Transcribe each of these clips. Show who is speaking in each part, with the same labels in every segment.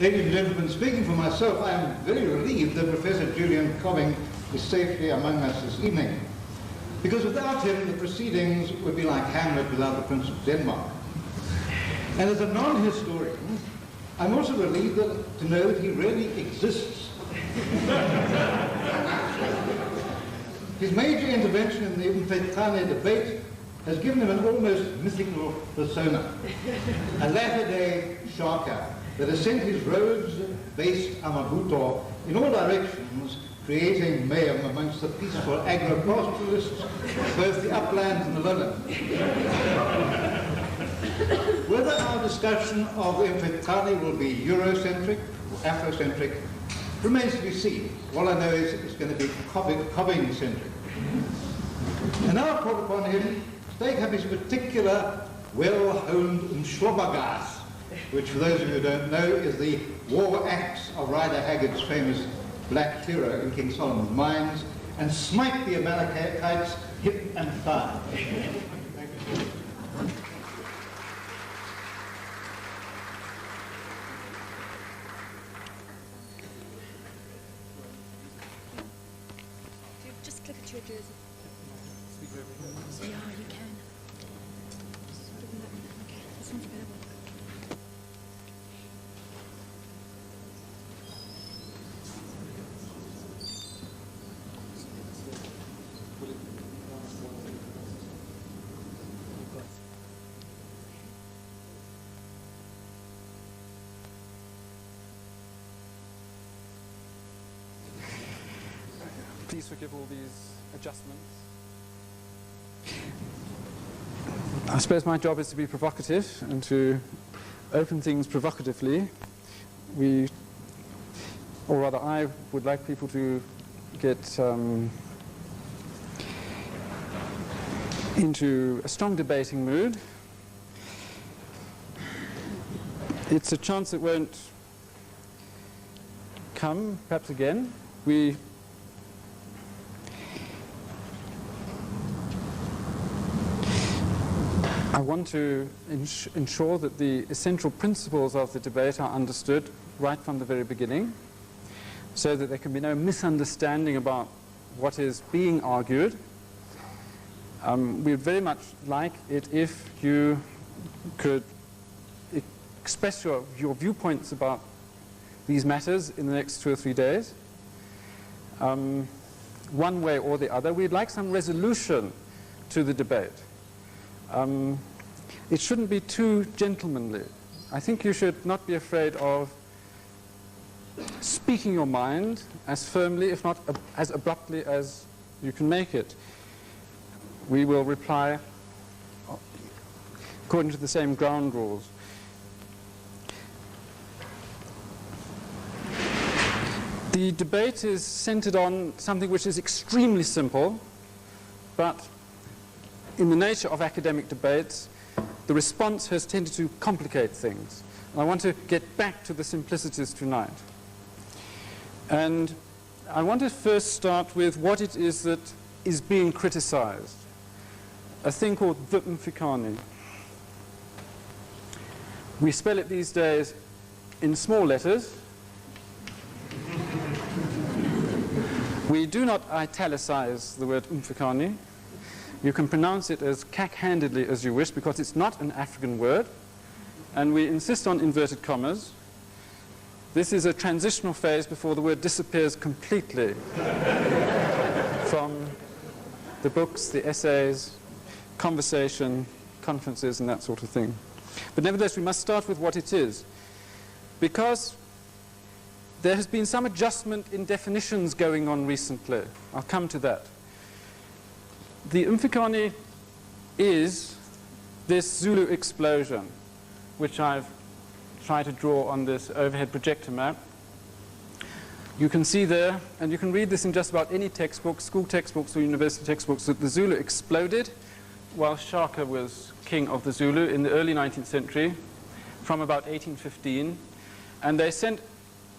Speaker 1: Ladies and gentlemen, speaking for myself, I am very relieved that Professor Julian Cobbing is safely among us this evening, because without him the proceedings would be like Hamlet without the Prince of Denmark. And as a non-historian, I'm also relieved to know that he really exists. His major intervention in the Mfecane debate has given him an almost mythical persona, a latter-day Shaka that has sent his roads-based amabuto in all directions, creating mayhem amongst the peaceful agro-pastoralists, both the uplands and the lowlands. Whether our discussion of the Mfecane will be Eurocentric or Afrocentric remains to be seen. All I know is it's going to be Cobbing-centric. And now I call upon him to take up his particular well-honed Mshlobagas, which for those of you who don't know is the war axe of Rider Haggard's famous Black Hero in King Solomon's Mines, and smite the Amalekites hip and thigh. Thank you.
Speaker 2: Just click at your jersey. Yeah, you can. Okay, this one's better.
Speaker 3: Please forgive all these adjustments. I suppose my job is to be provocative and to open things provocatively. Or rather, I would like people to get into a strong debating mood. It's a chance that won't come, perhaps again. I want to ensure that the essential principles of the debate are understood right from the very beginning, so that there can be no misunderstanding about what is being argued. We would very much like it if you could express your viewpoints about these matters in the next 2 or 3 days, one way or the other. We'd like some resolution to the debate. It shouldn't be too gentlemanly. I think you should not be afraid of speaking your mind as firmly, if not as abruptly as you can make it. We will reply according to the same ground rules. The debate is centered on something which is extremely simple, but in the nature of academic debates, the response has tended to complicate things. I want to get back to the simplicities tonight. And I want to first start with what it is that is being criticized. A thing called the Mfecane. We spell it these days in small letters. We do not italicize the word Mfecane. You can pronounce it as cack-handedly as you wish, because it's not an African word, and we insist on inverted commas. This is a transitional phase before the word disappears completely from the books, the essays, conversation, conferences, and that sort of thing. But nevertheless, we must start with what it is, because there has been some adjustment in definitions going on recently. I'll come to that. The Mfecane is this Zulu explosion, which I've tried to draw on this overhead projector map. You can see there, and you can read this in just about any textbook, school textbooks or university textbooks, that the Zulu exploded while Shaka was king of the Zulu in the early 19th century, from about 1815. And they sent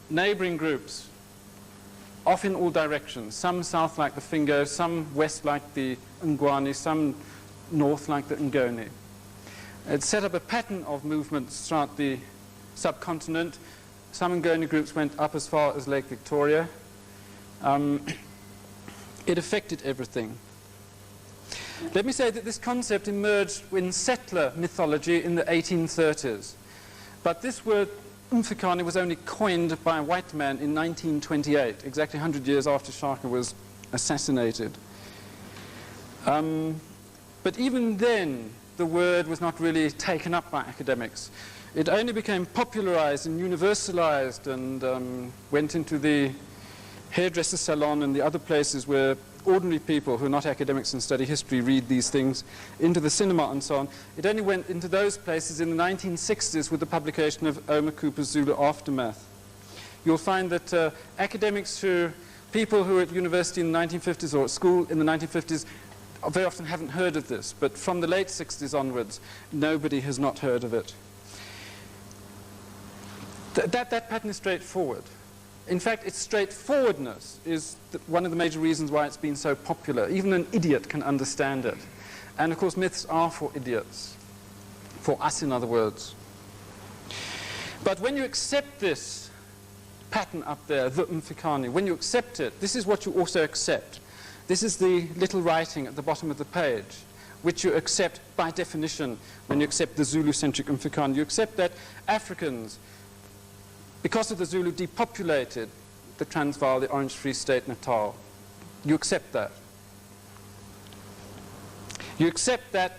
Speaker 3: neighboring groups off in all directions, some south like the Fingo, some west like the Ngwani, some north like the Ngoni. It set up a pattern of movements throughout the subcontinent, Some Ngoni groups went up as far as Lake Victoria. It affected everything. Let me say that this concept emerged in settler mythology in the 1830s. But this word Mfecane was only coined by a white man in 1928, exactly 100 years after Shaka was assassinated. But even then, the word was not really taken up by academics. It only became popularized and universalized and went into the hairdresser salon and the other places where ordinary people who are not academics and study history read these things, into the cinema and so on. It only went into those places in the 1960s with the publication of Omar Cooper's Zulu Aftermath. You'll find that people who are at university in the 1950s or at school in the 1950s very often haven't heard of this, but from the late 60s onwards, nobody has not heard of it. That pattern is straightforward. In fact, its straightforwardness is one of the major reasons why it's been so popular. Even an idiot can understand it. And of course, myths are for idiots. For us, in other words. But when you accept this pattern up there, the Mfecane, when you accept it, this is what you also accept. This is the little writing at the bottom of the page, which you accept by definition when you accept the Zulu-centric Mfecane. You accept that Africans, because of the Zulu, depopulated the Transvaal, the Orange Free State, Natal. You accept that. You accept that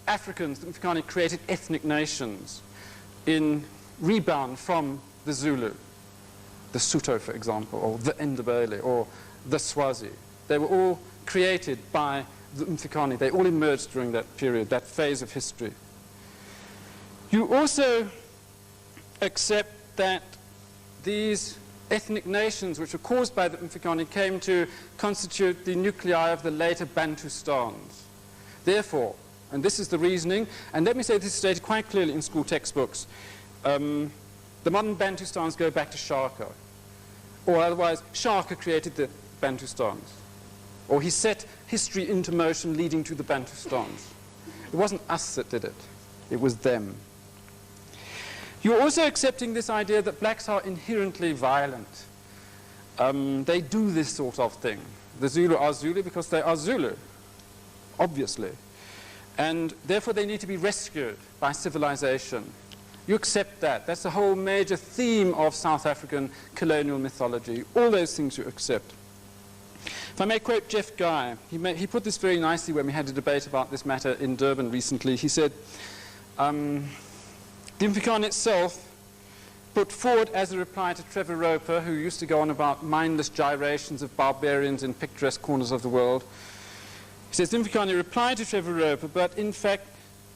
Speaker 3: Africans, the Mfecane, created ethnic nations in rebound from the Zulu, the Sotho, for example, or the Ndebele, or the Swazi. They were all created by the Mfecane. They all emerged during that period, that phase of history. You also accept that these ethnic nations, which were caused by the Mfecane, came to constitute the nuclei of the later Bantustans. Therefore, and this is the reasoning, and let me say this is stated quite clearly in school textbooks, the modern Bantustans go back to Shaka. Or otherwise, Shaka created the Bantustans. Or he set history into motion leading to the Bantustans. It wasn't us that did it. It was them. You're also accepting this idea that blacks are inherently violent. They do this sort of thing. The Zulu are Zulu because they are Zulu, obviously. And therefore they need to be rescued by civilization. You accept that. That's the whole major theme of South African colonial mythology. All those things you accept. If I may quote Jeff Guy, he put this very nicely when we had a debate about this matter in Durban recently. He said, the Mfecane itself, put forward as a reply to Trevor Roper, who used to go on about mindless gyrations of barbarians in picturesque corners of the world. He says, the Mfecane replied to Trevor Roper, but in fact,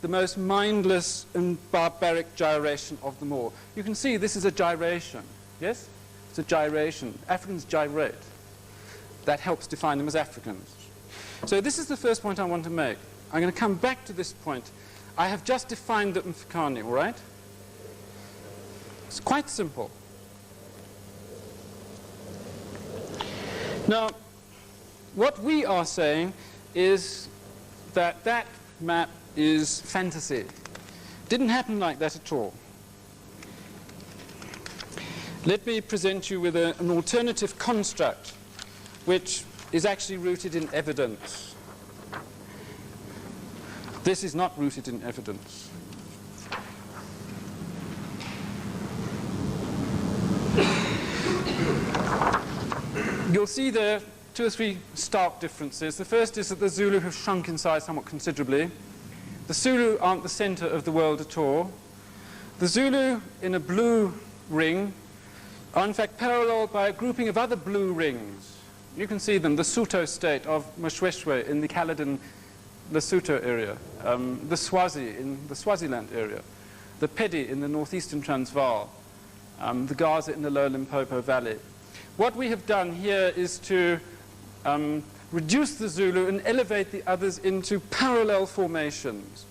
Speaker 3: the most mindless and barbaric gyration of them all. You can see this is a gyration, yes? It's a gyration. Africans gyrate. That helps define them as Africans. So this is the first point I want to make. I'm going to come back to this point. I have just defined the Mfecane, all right? It's quite simple. Now, what we are saying is that that map is fantasy. Didn't happen like that at all. Let me present you with an alternative construct which is actually rooted in evidence. This is not rooted in evidence. You'll see there 2 or 3 stark differences. The first is that the Zulu have shrunk in size somewhat considerably. The Zulu aren't the center of the world at all. The Zulu in a blue ring are in fact paralleled by a grouping of other blue rings. You can see them, the Sotho state of Mshweshwe in the Caledon, Lesotho area, the Swazi in the Swaziland area, the Pedi in the northeastern Transvaal, the Gaza in the lower Limpopo Valley. What we have done here is to reduce the Zulu and elevate the others into parallel formations,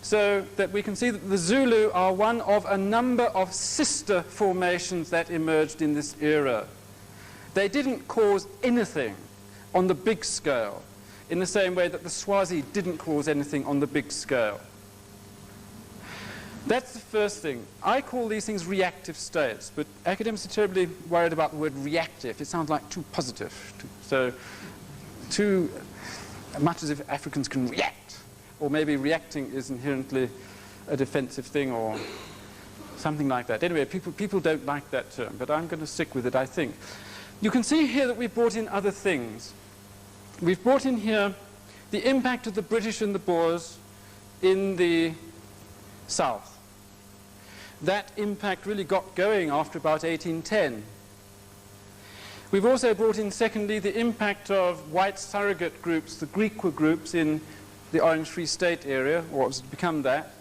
Speaker 3: so that we can see that the Zulu are one of a number of sister formations that emerged in this era. They didn't cause anything on the big scale, in the same way that the Swazi didn't cause anything on the big scale. That's the first thing. I call these things reactive states, but academics are terribly worried about the word reactive. It sounds like too positive. Too much as if Africans can react. Or maybe reacting is inherently a defensive thing or something like that. Anyway, people don't like that term, but I'm going to stick with it, I think. You can see here that we've brought in other things. We've brought in here the impact of the British and the Boers in the South. That impact really got going after about 1810. We've also brought in, secondly, the impact of white surrogate groups, the Griqua groups in the Orange Free State area, or what was to become that.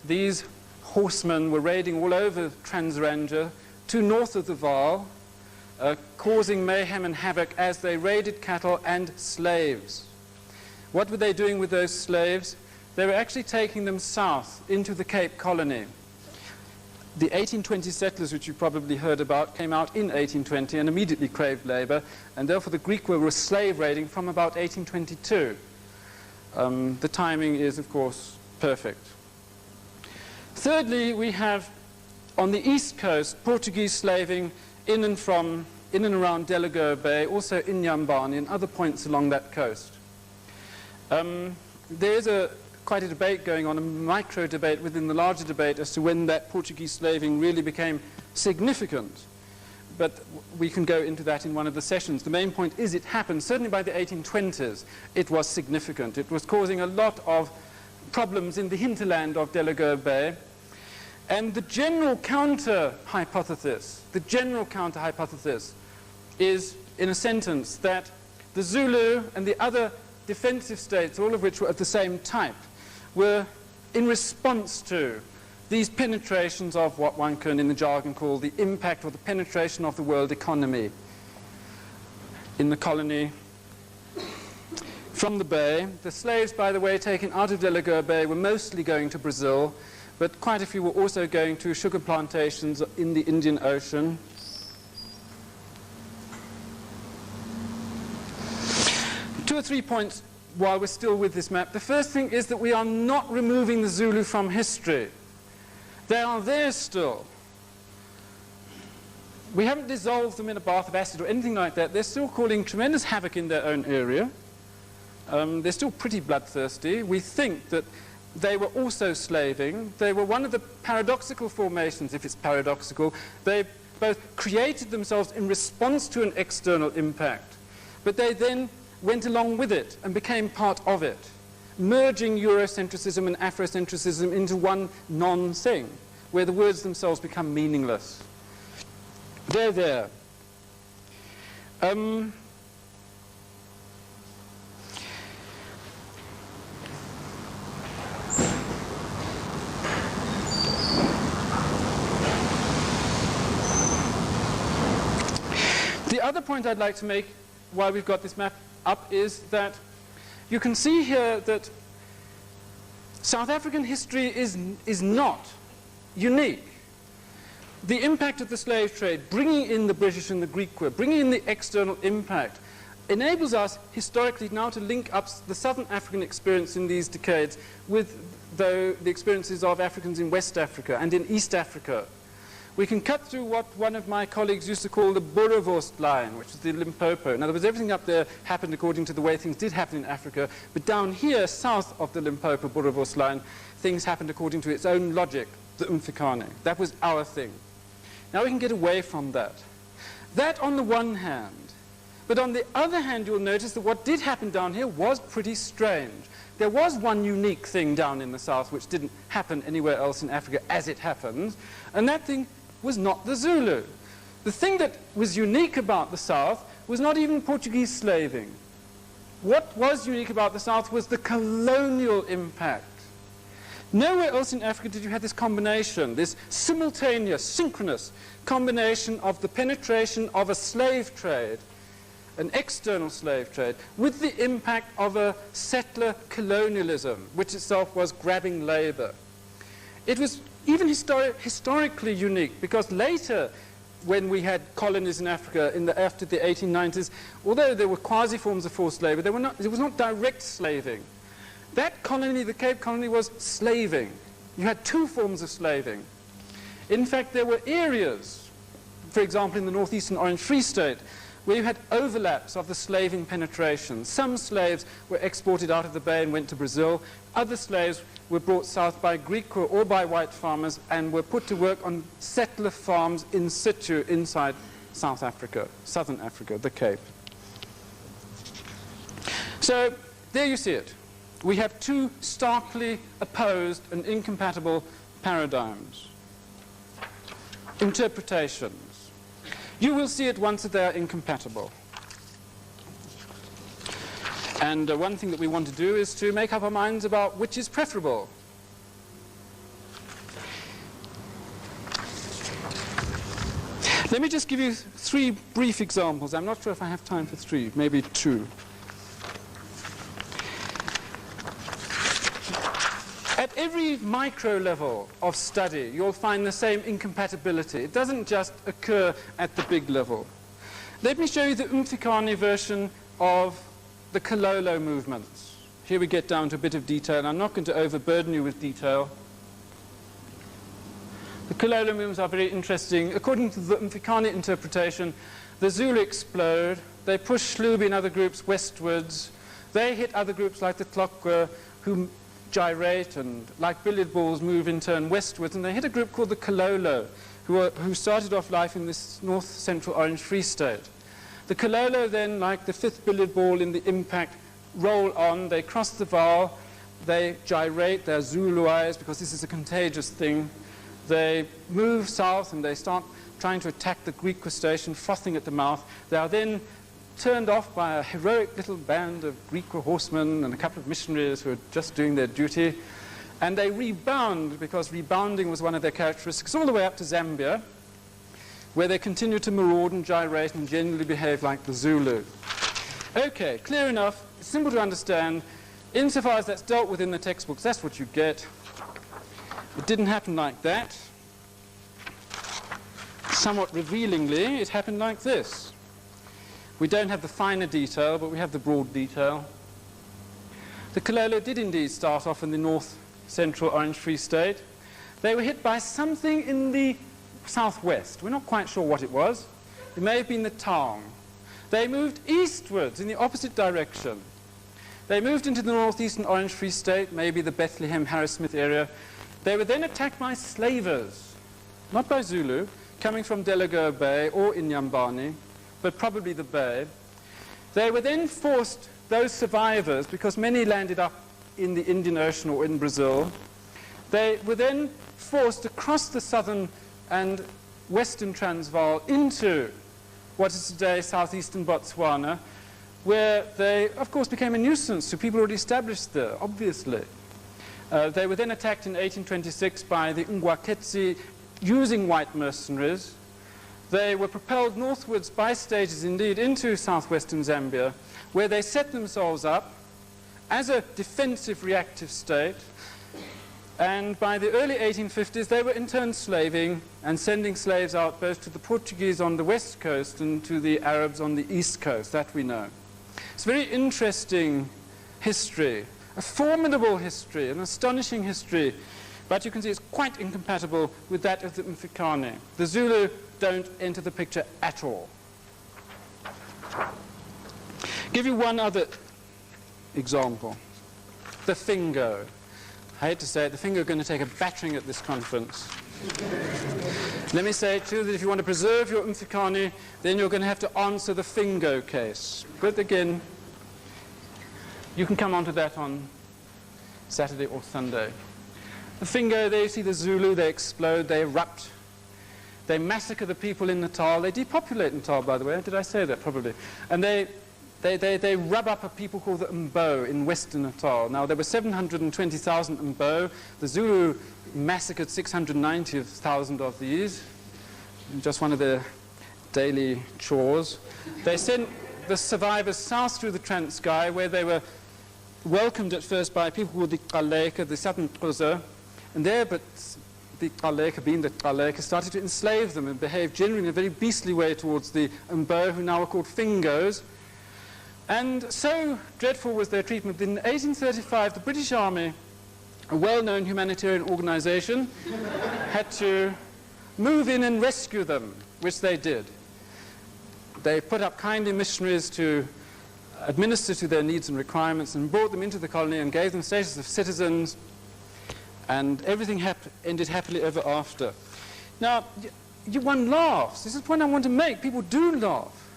Speaker 3: These horsemen were raiding all over Transranja to north of the Vaal, causing mayhem and havoc as they raided cattle and slaves. What were they doing with those slaves? They were actually taking them south into the Cape Colony. The 1820 settlers, which you probably heard about, came out in 1820 and immediately craved labor, and therefore the Griqua were slave raiding from about 1822. The timing is, of course, perfect. Thirdly, we have, on the east coast, Portuguese slaving in and around Delagoa Bay, also in Nyambane and other points along that coast. There is quite a debate going on, a micro debate within the larger debate as to when that Portuguese slaving really became significant. But we can go into that in one of the sessions. The main point is it happened, certainly by the 1820s, it was significant. It was causing a lot of problems in the hinterland of Delagoa Bay. And the general counter-hypothesis is, in a sentence, that the Zulu and the other defensive states, all of which were of the same type, were in response to these penetrations of what one can in the jargon call the impact or the penetration of the world economy in the colony from the bay. The slaves, by the way, taken out of Delagoa Bay were mostly going to Brazil, but quite a few were also going to sugar plantations in the Indian Ocean. Two or 3 points while we're still with this map. The first thing is that we are not removing the Zulu from history. They are there still. We haven't dissolved them in a bath of acid or anything like that. They're still causing tremendous havoc in their own area. They're still pretty bloodthirsty. We think that they were also slaving. They were one of the paradoxical formations, if it's paradoxical. They both created themselves in response to an external impact, but they then went along with it and became part of it, merging Eurocentrism and Afrocentrism into one non-thing, where the words themselves become meaningless. They're there. The other point I'd like to make while we've got this map up is that you can see here that South African history is not unique. The impact of the slave trade, bringing in the British and the Griqua, bringing in the external impact, enables us historically now to link up the Southern African experience in these decades with the experiences of Africans in West Africa and in East Africa. We can cut through what one of my colleagues used to call the Boerewors line, which is the Limpopo. In other words, everything up there happened according to the way things did happen in Africa, but down here, south of the Limpopo Boerewors line, things happened according to its own logic, the Mfecane. That was our thing. Now we can get away from that. That on the one hand. But on the other hand, you'll notice that what did happen down here was pretty strange. There was one unique thing down in the south which didn't happen anywhere else in Africa as it happens, and that thing was not the Zulu. The thing that was unique about the South was not even Portuguese slaving. What was unique about the South was the colonial impact. Nowhere else in Africa did you have this combination, this simultaneous, synchronous combination of the penetration of a slave trade, an external slave trade, with the impact of a settler colonialism, which itself was grabbing labor. It was even historically unique, because later, when we had colonies in Africa after the 1890s, although there were quasi-forms of forced labor, it was not direct slaving. That colony, the Cape Colony, was slaving. You had two forms of slaving. In fact, there were areas, for example, in the northeastern Orange Free State, where you had overlaps of the slaving penetration. Some slaves were exported out of the bay and went to Brazil. Other slaves were brought south by Greek or by white farmers and were put to work on settler farms in situ inside South Africa, southern Africa, the Cape. So there you see it. We have two starkly opposed and incompatible paradigms, interpretations. You will see at once that they are incompatible. And one thing that we want to do is to make up our minds about which is preferable. Let me just give you three brief examples. I'm not sure if I have time for three, maybe two. At every micro level of study, you'll find the same incompatibility. It doesn't just occur at the big level. Let me show you the Mfecane version of the Kololo movements. Here we get down to a bit of detail. I'm not going to overburden you with detail. The Kololo movements are very interesting. According to the Mfecane interpretation, the Zulu explode. They push Shlubi and other groups westwards. They hit other groups like the Tlokwa, who gyrate and, like billiard balls, move in turn westwards. And they hit a group called the Kololo, who started off life in this north-central Orange Free State. The Kololo then, like the fifth billiard ball in the impact, roll on. They cross the Vaal. They gyrate. They're Zuluized because this is a contagious thing. They move south and they start trying to attack the Greek station, frothing at the mouth. They are then turned off by a heroic little band of Greek horsemen and a couple of missionaries who are just doing their duty. And they rebound, because rebounding was one of their characteristics, all the way up to Zambia, where they continue to maraud and gyrate and generally behave like the Zulu. Okay, clear enough, it's simple to understand. Insofar as that's dealt with in the textbooks, that's what you get. It didn't happen like that. Somewhat revealingly, it happened like this. We don't have the finer detail, but we have the broad detail. The Kololo did indeed start off in the north-central Orange Free State. They were hit by something in the southwest. We're not quite sure what it was. It may have been the Taung. They moved eastwards in the opposite direction. They moved into the northeastern Orange Free State, maybe the Bethlehem, Harrismith area. They were then attacked by slavers, not by Zulu, coming from Delagoa Bay or Inyambane, but probably the Bay. They were then forced, those survivors, because many landed up in the Indian Ocean or in Brazil, they were then forced to cross the southern and western Transvaal into what is today southeastern Botswana, where they, of course, became a nuisance to people already established there, obviously. They were then attacked in 1826 by the Ngwaketsi using white mercenaries. They were propelled northwards by stages, indeed, into southwestern Zambia, where they set themselves up as a defensive reactive state. And by the early 1850s, they were in turn slaving and sending slaves out both to the Portuguese on the west coast and to the Arabs on the east coast. That we know. It's a very interesting history, a formidable history, an astonishing history. But you can see it's quite incompatible with that of the Mfecane. The Zulu don't enter the picture at all. Give you one other example. The Fingo. I hate to say it, the Fingo are going to take a battering at this conference. Let me say too that if you want to preserve your Mfecane, then you're going to have to answer the Fingo case. But again, you can come on to that on Saturday or Sunday. The Fingo, they see the Zulu, they explode, they erupt. They massacre the people in Natal. They depopulate Natal, by the way. Did I say that? Probably. And they rub up a people called the Mbo in western Natal. Now, there were 720,000 Mbo. The Zulu massacred 690,000 of these. Just one of their daily chores. They sent the survivors south through the Transkei, where they were welcomed at first by people called the Qaleka, the southern Xhosa. And there, but the Qaleka, being the Qaleka, started to enslave them and behave generally in a very beastly way towards the Mbo, who now are called Fingos. And so dreadful was their treatment that in 1835 the British Army a well-known humanitarian organization, had to move in and rescue them, which they did. They put up kindly missionaries to administer to their needs and requirements and brought them into the colony and gave them status of citizens, and everything ended happily ever after. Now, one laughs. This is the point I want to make. People do laugh.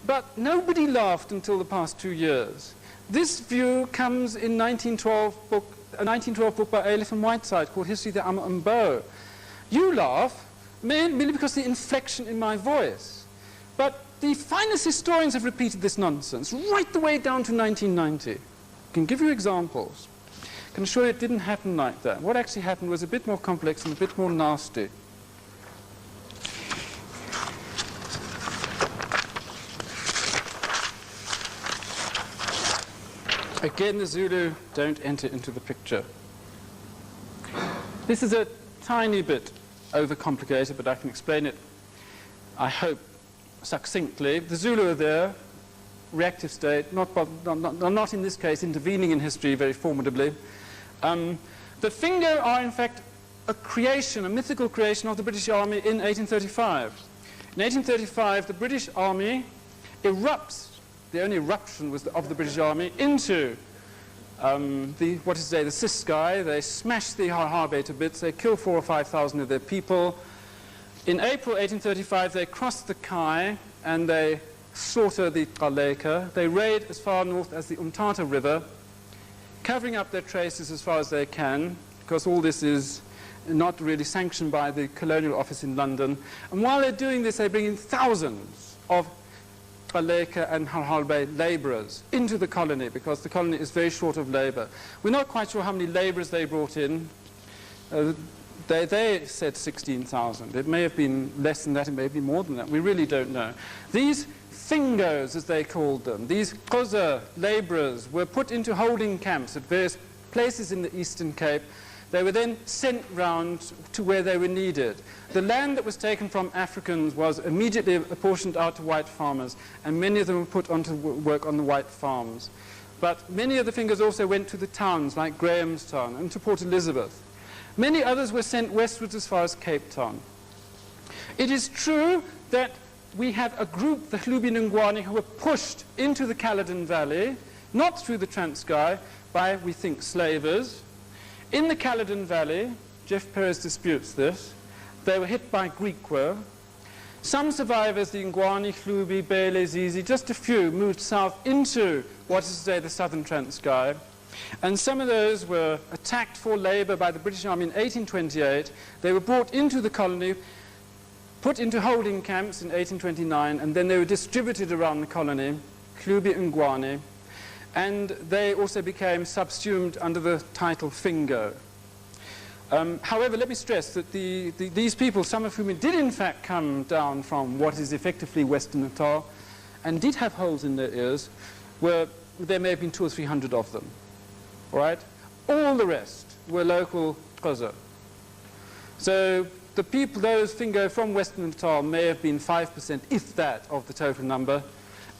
Speaker 3: But nobody laughed until the past 2 years. This view comes in a 1912 book by Aleph and Whiteside called History of the Ambo. You laugh merely because of the inflection in my voice. But the finest historians have repeated this nonsense right the way down to 1990. I can give you examples. I can assure you it didn't happen like that. What actually happened was a bit more complex and a bit more nasty. Again, the Zulu don't enter into the picture. This is a tiny bit overcomplicated, but I can explain it, I hope, succinctly. The Zulu are there, reactive state, not in this case intervening in history very formidably. The Fingo are in fact a creation, a mythical creation of the British Army in 1835. In 1835, the British Army erupts. The only eruption was of the British Army into the Ciskei. They smash the Harbe to bits. They kill 4,000 or 5,000 of their people. In April 1835, they cross the Kai and they slaughter the Qaleka. They raid as far north as the Umtata River, covering up their traces as far as they can, because all this is not really sanctioned by the Colonial Office in London. And while they're doing this, they bring in thousands of Qaleka and Harbe labourers into the colony, because the colony is very short of labour. We're not quite sure how many labourers they brought in. They said 16,000. It may have been less than that, it may have been more than that. We really don't know. These Fingos, as they called them, these Xhosa labourers, were put into holding camps at various places in the Eastern Cape. They were then sent round to where they were needed. The land that was taken from Africans was immediately apportioned out to white farmers, and many of them were put on to work on the white farms. But many of the Fingers also went to the towns, like Grahamstown and to Port Elizabeth. Many others were sent westwards as far as Cape Town. It is true that we have a group, the Hlubi Ngwane, who were pushed into the Caledon Valley, not through the Transkei, by, we think, slavers. In the Caledon Valley, Jeff Perez disputes this, they were hit by Griqua. Some survivors, the Ngwane, Hlubi, Bele, Zizi, just a few, moved south into what is today the southern Transkei. And some of those were attacked for labour by the British Army in 1828. They were brought into the colony, put into holding camps in 1829, and then they were distributed around the colony, Hlubi Ngwane. And they also became subsumed under the title Fingo. However, let me stress that these people, some of whom did in fact come down from what is effectively Western Natal, and did have holes in their ears, there may have been 200 or 300 of them. All right? All the rest were local Xhosa. So the people, those Fingo from Western Natal, may have been 5%, if that, of the total number,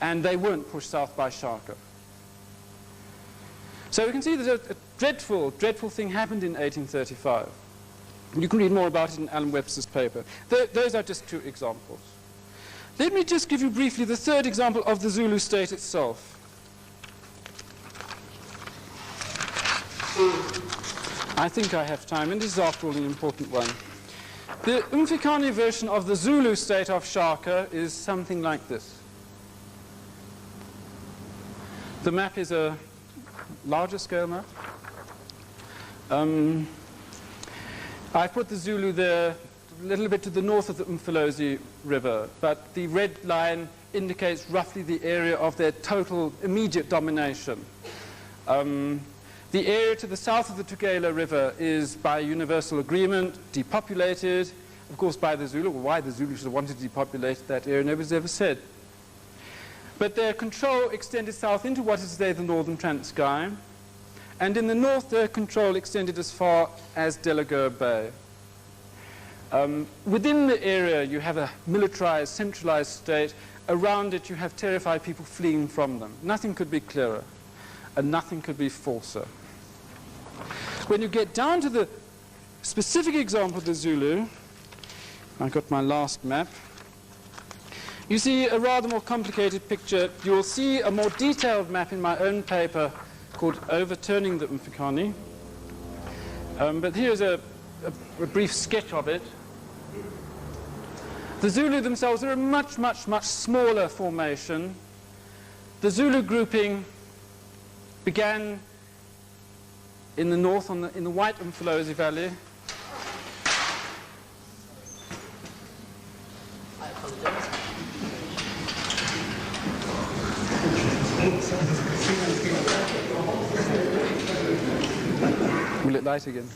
Speaker 3: and they weren't pushed south by Shaka. So we can see that a dreadful, dreadful thing happened in 1835. You can read more about it in Alan Webster's paper. Those are just two examples. Let me just give you briefly the third example of the Zulu state itself. I think I have time, and this is after all an important one. The Mfecane version of the Zulu state of Shaka is something like this. The map is a larger scale map. I put the Zulu there a little bit to the north of the Umfolozi River, but the red line indicates roughly the area of their total immediate domination. The area to the south of the Tugela River is, by universal agreement, depopulated, of course by the Zulu. Well, why the Zulu should have wanted to depopulate that area, nobody's ever said. But their control extended south into what is today the northern Transkei, and in the north their control extended as far as Delagoa Bay. Within the area you have a militarized, centralized state. Around it you have terrified people fleeing from them. Nothing could be clearer, and nothing could be falser. When you get down to the specific example of the Zulu, I've got my last map, you see a rather more complicated picture. You will see a more detailed map in my own paper called Overturning the Mfecane. But here's a brief sketch of it. The Zulu themselves are a much, much, much smaller formation. The Zulu grouping began in the north, in the White Umfolozi Valley.
Speaker 4: I apologize.
Speaker 3: Will it light again?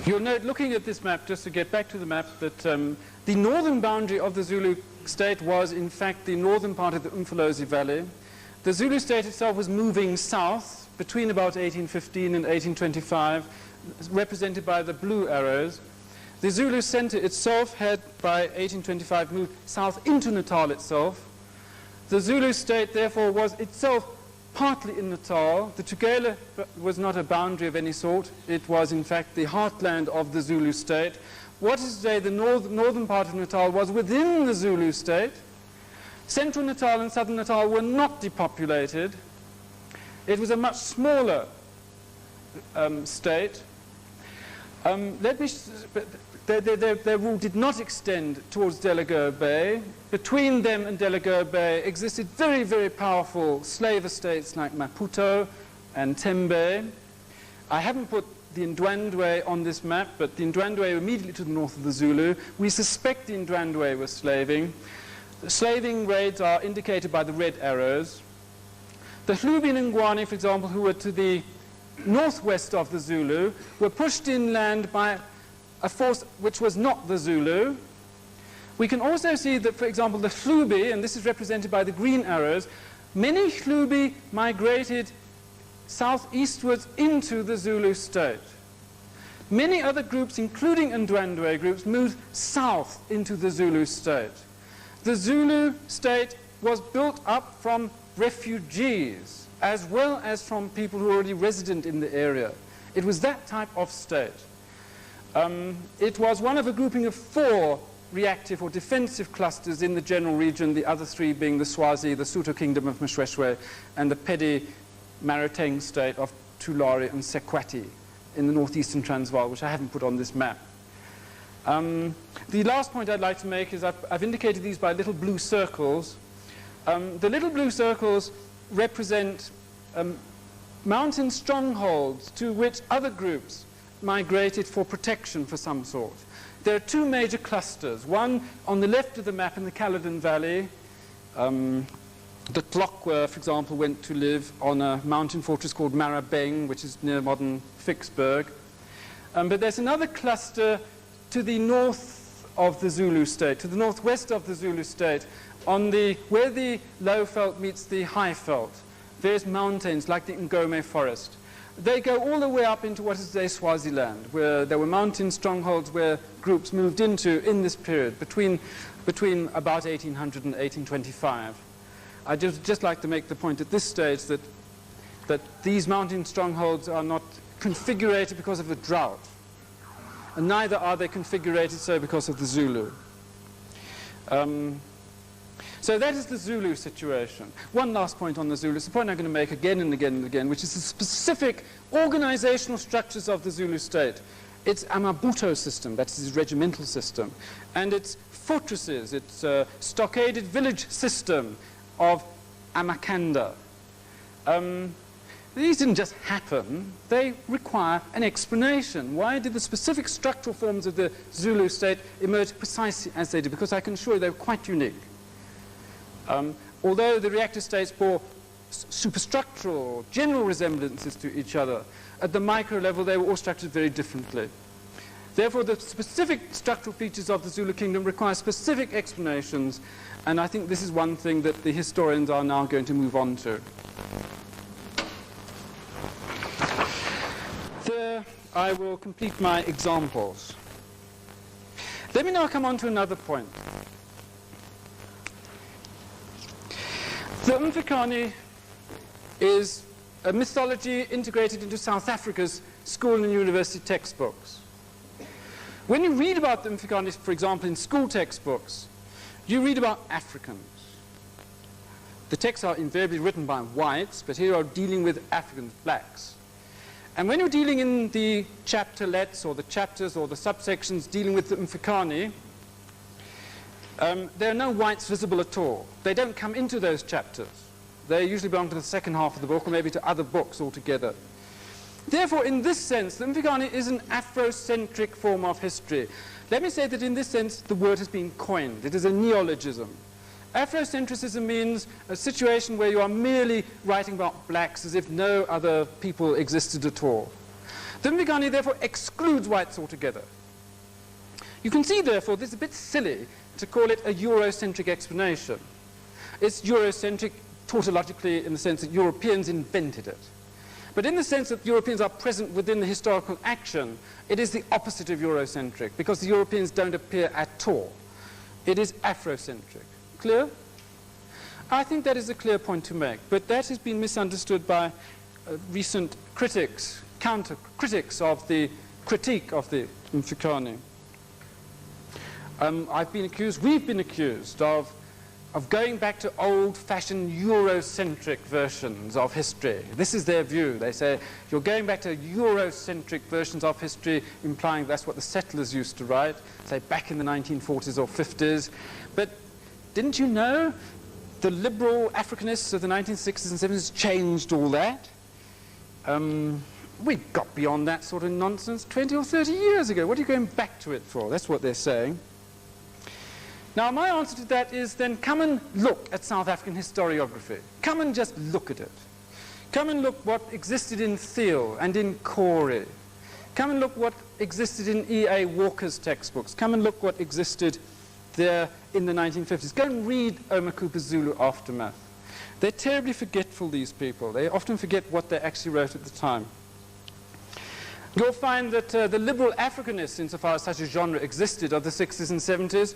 Speaker 3: You'll note, looking at this map, just to get back to the map, that the northern boundary of the Zulu state was, in fact, the northern part of the Umfolozi Valley. The Zulu state itself was moving south between about 1815 and 1825, represented by the blue arrows. The Zulu center itself had, by 1825, moved south into Natal itself. The Zulu state, therefore, was itself partly in Natal. The Tugela was not a boundary of any sort. It was, in fact, the heartland of the Zulu state. What is today the northern part of Natal was within the Zulu state. Central Natal and southern Natal were not depopulated. It was a much smaller state. Their rule did not extend towards Delagoa Bay. Between them and Delagoa Bay existed very, very powerful slave estates like Maputo and Tembe. I haven't put the Ndwandwe on this map, but the Ndwandwe immediately to the north of the Zulu. We suspect the Ndwandwe was slaving. The slaving raids are indicated by the red arrows. The Hlubi and Ngwane, for example, who were to the northwest of the Zulu, were pushed inland by a force which was not the Zulu. We can also see that, for example, the Hlubi, and this is represented by the green arrows, many Hlubi migrated southeastwards into the Zulu state. Many other groups, including Ndwandwe groups, moved south into the Zulu state. The Zulu state was built up from refugees, as well as from people who were already resident in the area. It was that type of state. It was one of a grouping of 4 reactive or defensive clusters in the general region, the other 3 being the Swazi, the Sotho Kingdom of Mshweshwe, and the Pedi Maritime state of Tulare and Sekwati in the northeastern Transvaal, which I haven't put on this map. The last point I'd like to make is I've indicated these by little blue circles. The little blue circles represent mountain strongholds to which other groups migrated for protection for some sort. There are 2 major clusters, one on the left of the map in the Caledon Valley. The Tlokwa, for example, went to live on a mountain fortress called Marabeng, which is near modern Vicksburg. But there's another cluster to the north of the Zulu state, to the northwest of the Zulu state, where the low veld meets the high veld. There's mountains like the Ngome forest. They go all the way up into what is today Swaziland, where there were mountain strongholds where groups moved into in this period, between about 1800 and 1825. I'd just like to make the point at this stage that these mountain strongholds are not configurated because of the drought, and neither are they configurated so because of the Zulu. So that is the Zulu situation. One last point on the Zulu, it's the point I'm going to make again and again and again, which is the specific organizational structures of the Zulu state. Its Amabuto system, that's its regimental system, and its fortresses, its stockaded village system of Amakanda. These didn't just happen, they require an explanation. Why did the specific structural forms of the Zulu state emerge precisely as they did? Because I can assure you they were quite unique. Although the reactive states bore superstructural, general resemblances to each other, at the micro level they were all structured very differently. Therefore, the specific structural features of the Zulu kingdom require specific explanations, and I think this is one thing that the historians are now going to move on to. There I will complete my examples. Let me now come on to another point. The Mfecane is a mythology integrated into South Africa's school and university textbooks. When you read about the Mfecane, for example, in school textbooks, you read about Africans. The texts are invariably written by whites, but here you are dealing with Africans, blacks. And when you're dealing in the chapterlets or the chapters or the subsections dealing with the Mfecane, there are no whites visible at all. They don't come into those chapters. They usually belong to the second half of the book or maybe to other books altogether. Therefore, in this sense, the Mfecane is an Afrocentric form of history. Let me say that in this sense, the word has been coined. It is a neologism. Afrocentrism means a situation where you are merely writing about blacks as if no other people existed at all. The Mfecane, therefore, excludes whites altogether. You can see, therefore, this is a bit silly to call it a Eurocentric explanation. It's Eurocentric tautologically in the sense that Europeans invented it. But in the sense that Europeans are present within the historical action, it is the opposite of Eurocentric, because the Europeans don't appear at all. It is Afrocentric. Clear? I think that is a clear point to make, but that has been misunderstood by recent critics, counter-critics of the critique of the Mfecane. We've been accused of going back to old-fashioned Eurocentric versions of history. This is their view. They say, you're going back to Eurocentric versions of history, implying that's what the settlers used to write, say back in the 1940s or 50s. But didn't you know the liberal Africanists of the 1960s and 70s changed all that? We got beyond that sort of nonsense 20 or 30 years ago. What are you going back to it for? That's what they're saying. Now, my answer to that is then come and look at South African historiography. Come and just look at it. Come and look what existed in Thiel and in Corey. Come and look what existed in E.A. Walker's textbooks. Come and look what existed there in the 1950s. Go and read Omar Cooper's Zulu Aftermath. They're terribly forgetful, these people. They often forget what they actually wrote at the time. You'll find that the liberal Africanists, insofar as such a genre existed of the 60s and 70s,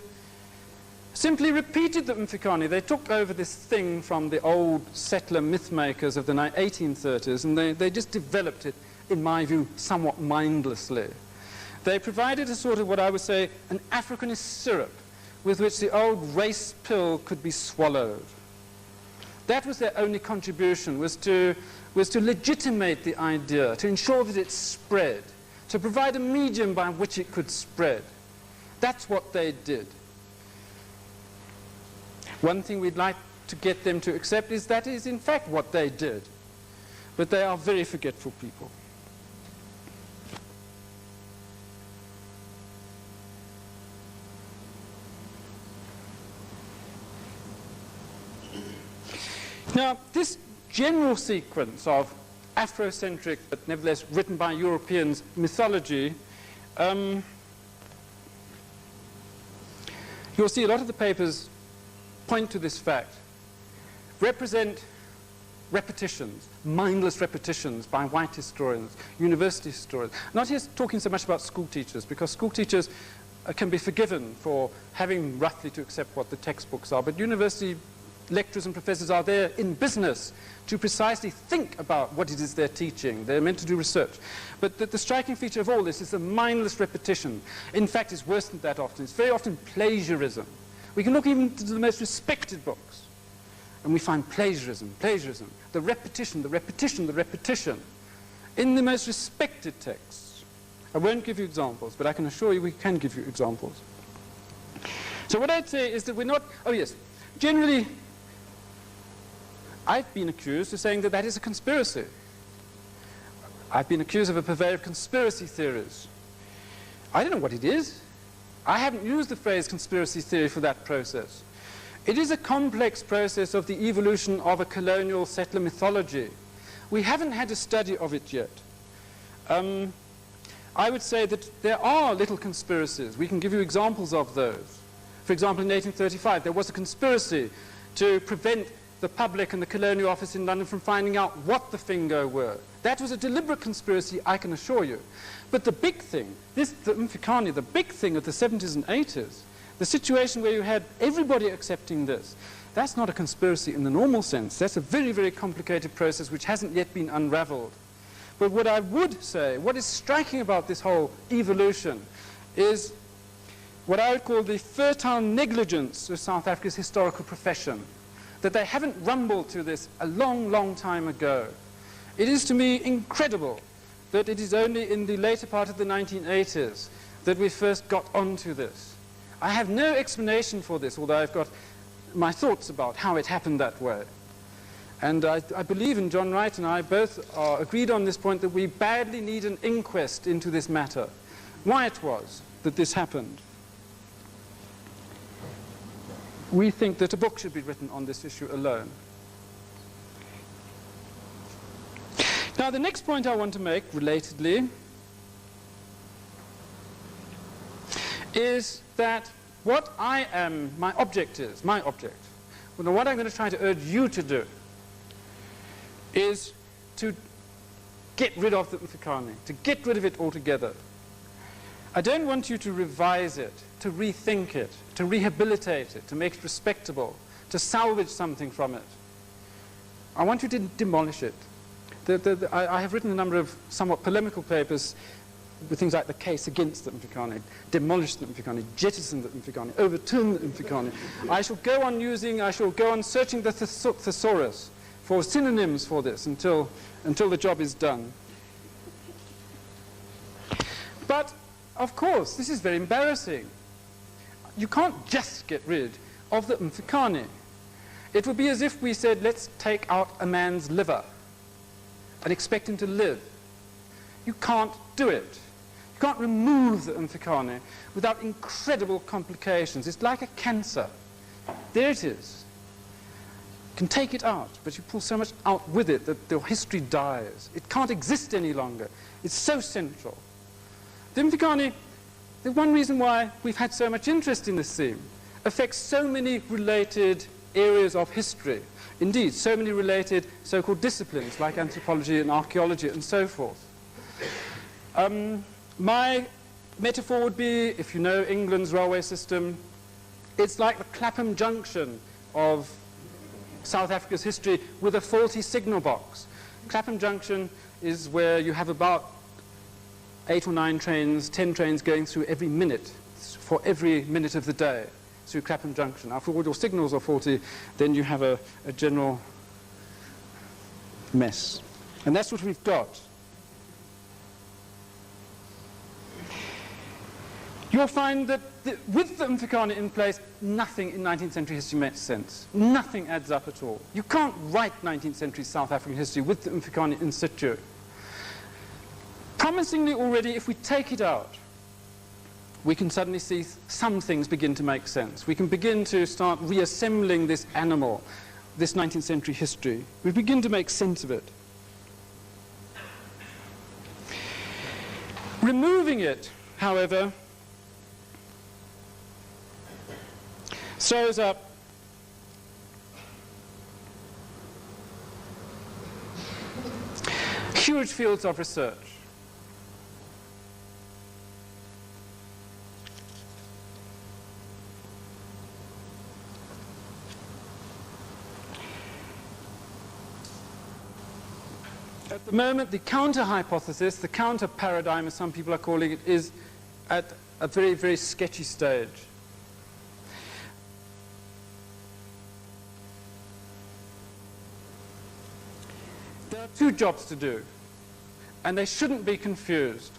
Speaker 3: simply repeated the Mfecane. They took over this thing from the old settler mythmakers of the 1830s, and they just developed it, in my view, somewhat mindlessly. They provided a sort of what I would say an Africanist syrup with which the old race pill could be swallowed. That was their only contribution, was to legitimate the idea, to ensure that it spread, to provide a medium by which it could spread. That's what they did. One thing we'd like to get them to accept is that is in fact what they did. But they are very forgetful people. Now, this general sequence of Afrocentric, but nevertheless written by Europeans, mythology, you'll see a lot of the papers point to this fact, represent repetitions, mindless repetitions by white historians, university historians. Not here talking so much about school teachers, because school teachers can be forgiven for having roughly to accept what the textbooks are, but university lecturers and professors are there in business to precisely think about what it is they're teaching. They're meant to do research. But the striking feature of all this is the mindless repetition. In fact, it's worse than that often. It's very often plagiarism. We can look even to the most respected books, and we find plagiarism, the repetition, the repetition, the repetition in the most respected texts. I won't give you examples, but I can assure you we can give you examples. So what I'd say is that we're not, oh yes, generally I've been accused of saying that that is a conspiracy. I've been accused of a purveyor of conspiracy theories. I don't know what it is. I haven't used the phrase conspiracy theory for that process. It is a complex process of the evolution of a colonial settler mythology. We haven't had a study of it yet. I would say that there are little conspiracies. We can give you examples of those. For example, in 1835, there was a conspiracy to prevent the public and the colonial office in London from finding out what the Fingo were. That was a deliberate conspiracy, I can assure you. But the big thing, the Mfecane, the big thing of the 70s and 80s, the situation where you had everybody accepting this, That's not a conspiracy in the normal sense. That's a very, very complicated process which hasn't yet been unraveled. But what I would say, what is striking about this whole evolution is what I would call the fertile negligence of South Africa's historical profession, that they haven't rumbled to this a long, long time ago. It is to me incredible that it is only in the later part of the 1980s that we first got onto this. I have no explanation for this, although I've got my thoughts about how it happened that way. And I believe, and John Wright and I both are agreed on this point, that we badly need an inquest into this matter, why it was that this happened. We think that a book should be written on this issue alone. Now, the next point I want to make, relatedly, is that what I am, my object, well, what I'm going to try to urge you to do is to get rid of the Mfecane, to get rid of it altogether. I don't want you to revise it, to rethink it, to rehabilitate it, to make it respectable, to salvage something from it. I want you to demolish it. I have written a number of somewhat polemical papers with things like the case against the Mfecane, demolish the Mfecane, jettison the Mfecane, overturn the Mfecane. I shall go on searching the thesaurus for synonyms for this until the job is done. But, of course, this is very embarrassing. You can't just get rid of the Mfecane. It would be as if we said, let's take out a man's liver and expect him to live. You can't do it. You can't remove the Mfecane without incredible complications. It's like a cancer. There it is. You can take it out, but you pull so much out with it that the history dies. It can't exist any longer. It's so central. The Mfecane, the one reason why we've had so much interest in this theme, affects so many related areas of history. Indeed, so many related so-called disciplines like anthropology and archaeology and so forth. My metaphor would be, if you know England's railway system, it's like the Clapham Junction of South Africa's history with a faulty signal box. Clapham Junction is where you have about 8 or 9 trains, 10 trains going through every minute, for every minute of the day, through Clapham Junction. After all your signals are faulty, then you have a general mess. And that's what we've got. You'll find that with the Mfecane in place, nothing in 19th century history makes sense. Nothing adds up at all. You can't write 19th century South African history with the Mfecane in situ. Promisingly already, if we take it out, we can suddenly see some things begin to make sense. We can begin to start reassembling this animal, this 19th century history. We begin to make sense of it. Removing it, however, throws up huge fields of research. At the moment, the counter-hypothesis, the counter-paradigm, as some people are calling it, is at a very, very sketchy stage. There are 2 jobs to do, and they shouldn't be confused.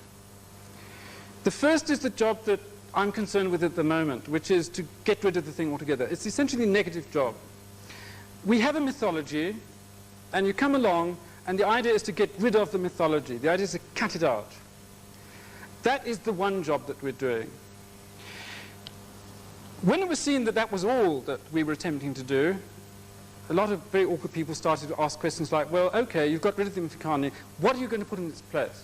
Speaker 3: The first is the job that I'm concerned with at the moment, which is to get rid of the thing altogether. It's essentially a negative job. We have a mythology, and you come along, and the idea is to get rid of the mythology. The idea is to cut it out. That is the one job that we're doing. When it was seen that that was all that we were attempting to do, a lot of very awkward people started to ask questions like, well, okay, you've got rid of the Mfecane, what are you going to put in its place?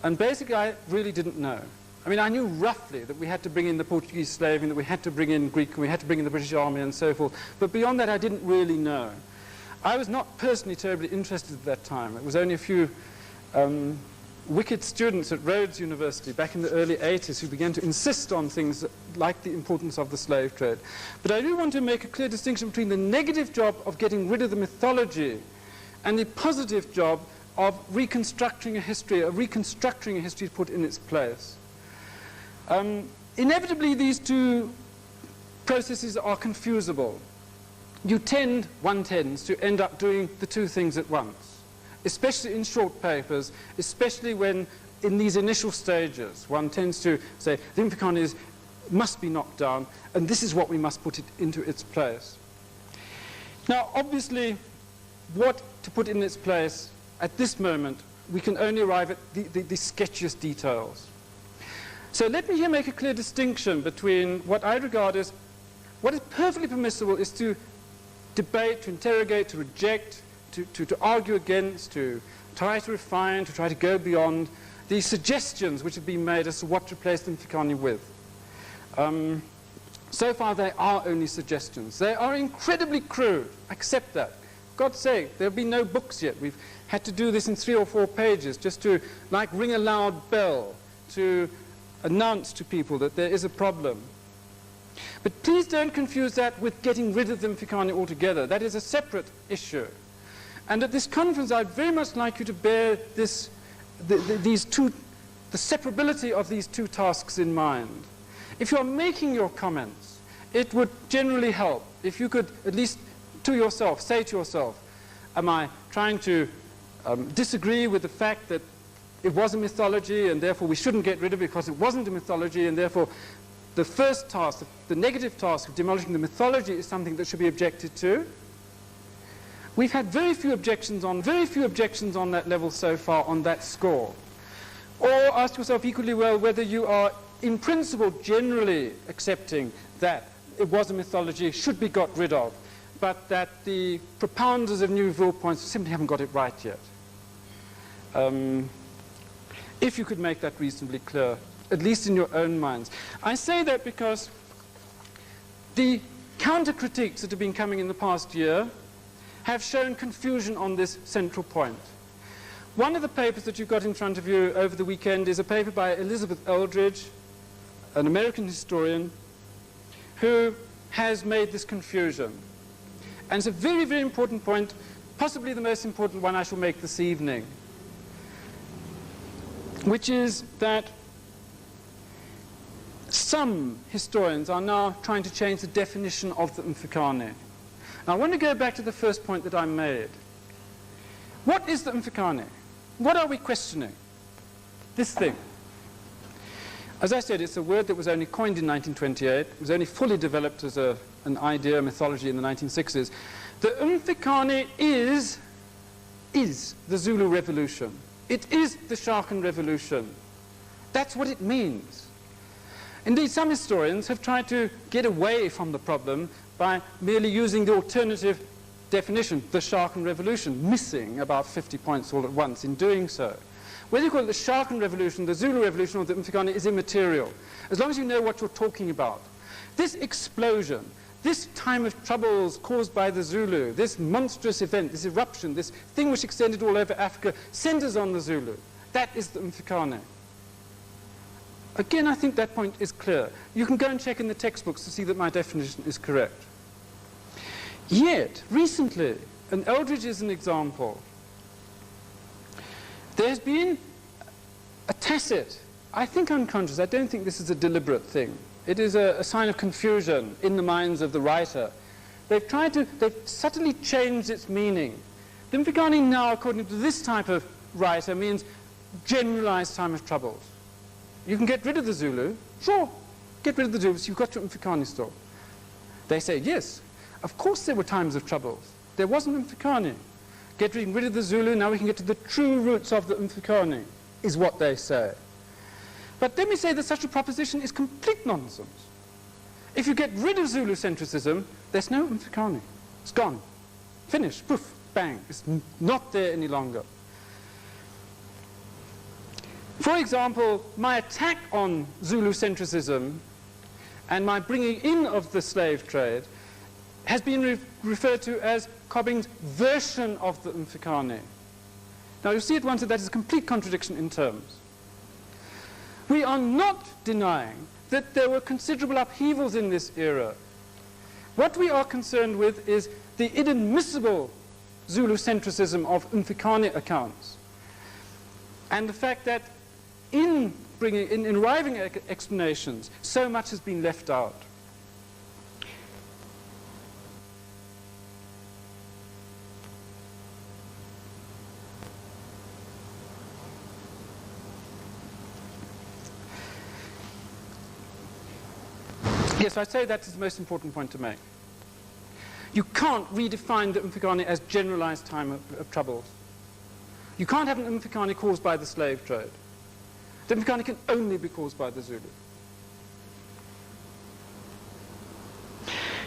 Speaker 3: And basically, I really didn't know. I mean, I knew roughly that we had to bring in the Portuguese slaving, that we had to bring in Greek, and we had to bring in the British Army and so forth. But beyond that, I didn't really know. I was not personally terribly interested at that time. It was only a few wicked students at Rhodes University back in the early 80s who began to insist on things like the importance of the slave trade. But I do want to make a clear distinction between the negative job of getting rid of the mythology and the positive job of reconstructing a history to put in its place. Inevitably, these two processes are confusable. One tends to end up doing the two things at once, especially in short papers, especially when in these initial stages one tends to say the Mfecane must be knocked down and this is what we must put it into its place. Now obviously what to put in its place at this moment we can only arrive at the sketchiest details. So let me here make a clear distinction between what I regard as what is perfectly permissible is to debate, to interrogate, to reject, to argue against, to try to refine, to try to go beyond the suggestions which have been made as to what to replace the Mfecane with. So far they are only suggestions. They are incredibly crude. Accept that. For God's sake, there have been no books yet. We've had to do this in 3 or 4 pages just to like ring a loud bell to announce to people that there is a problem. But please don't confuse that with getting rid of the Mfecane altogether. That is a separate issue. And at this conference, I'd very much like you to bear this, the separability of these two tasks in mind. If you're making your comments, it would generally help if you could at least to yourself, say to yourself, am I trying to disagree with the fact that it was a mythology and therefore we shouldn't get rid of it because it wasn't a mythology and therefore the first task, the negative task of demolishing the mythology is something that should be objected to? We've had very few objections on that level so far on that score. Or ask yourself equally well whether you are in principle generally accepting that it was a mythology, should be got rid of, but that the propounders of new viewpoints simply haven't got it right yet. If you could make that reasonably clear, at least in your own minds. I say that because the counter-critiques that have been coming in the past year have shown confusion on this central point. One of the papers that you've got in front of you over the weekend is a paper by Elizabeth Eldridge, an American historian, who has made this confusion. And it's a very, very important point, possibly the most important one I shall make this evening, which is that some historians are now trying to change the definition of the Mfecane. Now I want to go back to the first point that I made. What is the Mfecane? What are we questioning? This thing. As I said, it's a word that was only coined in 1928. It was only fully developed as an idea, mythology in the 1960s. The Mfecane is the Zulu Revolution. It is the Sharkan Revolution. That's what it means. Indeed, some historians have tried to get away from the problem by merely using the alternative definition, the Sharkan Revolution, missing about 50 points all at once in doing so. Whether you call it the Sharkan Revolution, the Zulu Revolution, or the Mfecane is immaterial, as long as you know what you're talking about. This explosion, this time of troubles caused by the Zulu, this monstrous event, this eruption, this thing which extended all over Africa, centers on the Zulu. That is the Mfecane. Again, I think that point is clear. You can go and check in the textbooks to see that my definition is correct. Yet, recently, and Eldridge is an example, there's been a tacit, I think unconscious, I don't think this is a deliberate thing. It is a sign of confusion in the minds of the writer. They've subtly changed its meaning. The Mfecane now, according to this type of writer, means generalized time of troubles. You can get rid of the Zulu, sure, get rid of the Zulu, so you've got your Mfecane still. They say, yes, of course there were times of troubles. There wasn't Mfecane. Getting rid of the Zulu, now we can get to the true roots of the Mfecane, is what they say. But let me say that such a proposition is complete nonsense. If you get rid of Zulu centricism, there's no Mfecane. It's gone. Finished. Poof. Bang. It's not there any longer. For example, my attack on Zulu centricism and my bringing in of the slave trade has been referred to as Cobbing's version of the Mfecane. Now you see at once that that is a complete contradiction in terms. We are not denying that there were considerable upheavals in this era. What we are concerned with is the inadmissible Zulu centricism of Mfecane accounts, and the fact that in arriving at explanations, so much has been left out. Yes, I say that is the most important point to make. You can't redefine the Mfecane as generalized time of troubles. You can't have an Mfecane caused by the slave trade. The Mfecane can only be caused by the Zulu.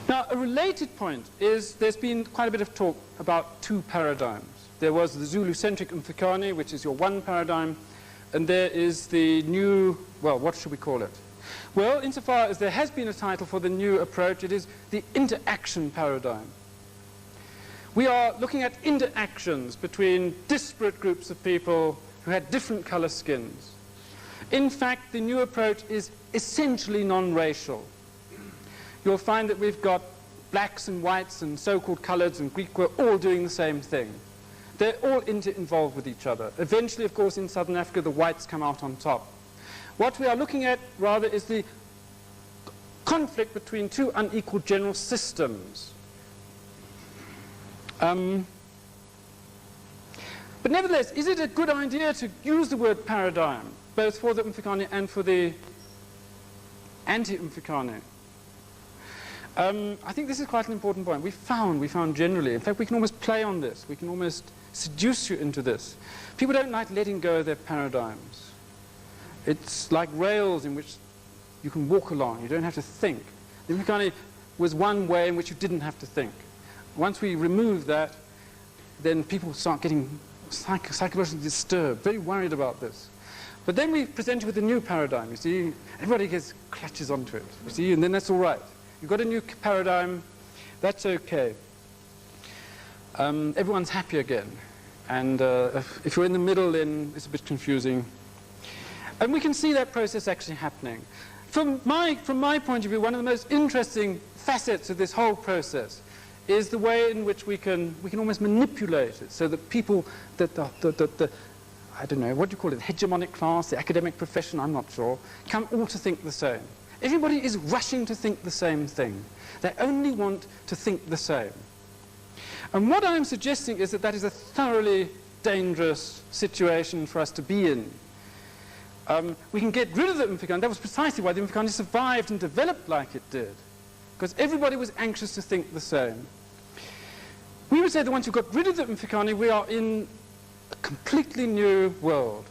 Speaker 3: Now, a related point is there's been quite a bit of talk about two paradigms. There was the Zulu-centric Mfecane, which is your one paradigm, and there is the new, well, what should we call it? Well, insofar as there has been a title for the new approach, it is the interaction paradigm. We are looking at interactions between disparate groups of people who had different color skins. In fact, the new approach is essentially non-racial. You'll find that we've got blacks and whites and so-called coloreds and Greek were all doing the same thing. They're all involved with each other. Eventually, of course, in Southern Africa, the whites come out on top. What we are looking at, rather, is the conflict between two unequal general systems. But nevertheless, is it a good idea to use the word paradigm, both for the Mfecane and for the anti-Mfecane? I think this is quite an important point. We found generally, in fact, we can almost play on this. We can almost seduce you into this. People don't like letting go of their paradigms. It's like rails in which you can walk along. You don't have to think. The Mfecane was one way in which you didn't have to think. Once we remove that, then people start getting psychologically disturbed, very worried about this. But then we present you with a new paradigm. You see, everybody clutches onto it. You see, and then that's all right. You've got a new paradigm. That's okay. Everyone's happy again. And if you're in the middle, then it's a bit confusing. And we can see that process actually happening. From my point of view, one of the most interesting facets of this whole process is the way in which we can almost manipulate it so that people, I don't know, what do you call it, the hegemonic class, the academic profession, I'm not sure, come all to think the same. Everybody is rushing to think the same thing. They only want to think the same. And what I'm suggesting is that that is a thoroughly dangerous situation for us to be in. We can get rid of the Mfecane. That was precisely why the Mfecane survived and developed like it did, because everybody was anxious to think the same. We would say that once you've got rid of the Mfecane, we are in a completely new world.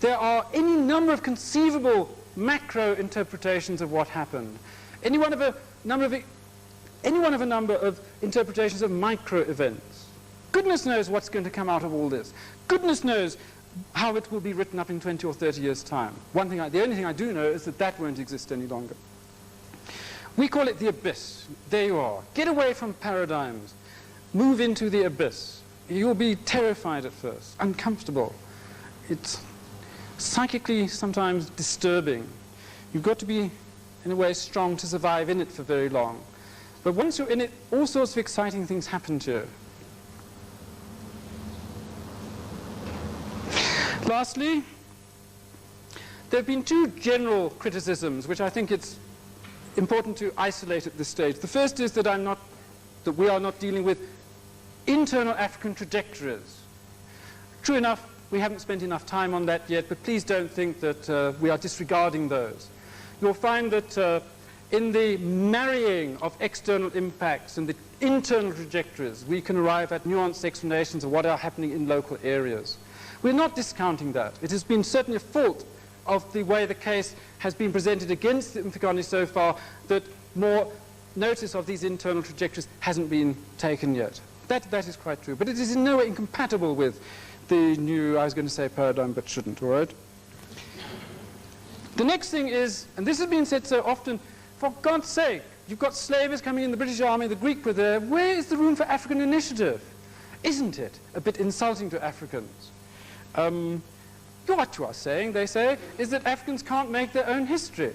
Speaker 3: There are any number of conceivable macro interpretations of what happened. Any one of a number of interpretations of micro events. Goodness knows what's going to come out of all this. Goodness knows how it will be written up in 20 or 30 years' time. The only thing I do know is that that won't exist any longer. We call it the abyss. There you are. Get away from paradigms. Move into the abyss. You'll be terrified at first, uncomfortable. It's psychically sometimes disturbing. You've got to be, in a way, strong to survive in it for very long. But once you're in it, all sorts of exciting things happen to you. Lastly, there have been two general criticisms which I think it's important to isolate at this stage. The first is that we are not dealing with internal African trajectories. True enough, we haven't spent enough time on that yet, but please don't think that we are disregarding those. You'll find that in the marrying of external impacts and the internal trajectories, we can arrive at nuanced explanations of what are happening in local areas. We're not discounting that. It has been certainly a fault of the way the case has been presented against the Mfecane so far that more notice of these internal trajectories hasn't been taken yet. That is quite true. But it is in no way incompatible with the new, I was going to say paradigm, but shouldn't, all right? The next thing is, and this has been said so often, for God's sake, you've got slavers coming in the British Army, the Greek were there, where is the room for African initiative? Isn't it a bit insulting to Africans? What you are saying, they say, is that Africans can't make their own history.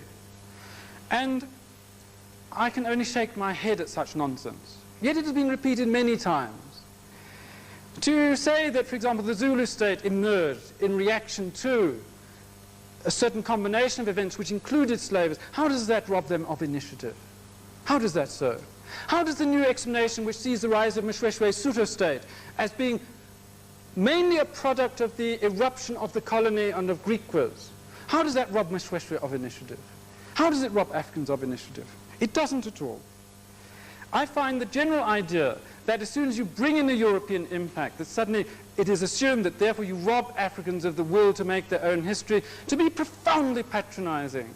Speaker 3: And I can only shake my head at such nonsense. Yet it has been repeated many times. To say that, for example, the Zulu state emerged in reaction to a certain combination of events which included slavery, how does that rob them of initiative? How does that so? How does the new explanation which sees the rise of Mshweshwe's Sotho state as being mainly a product of the eruption of the colony and of Greek quiz, how does that rob Mshweshwe of initiative? How does it rob Africans of initiative? It doesn't at all. I find the general idea that as soon as you bring in a European impact, that suddenly it is assumed that therefore you rob Africans of the will to make their own history, to be profoundly patronizing.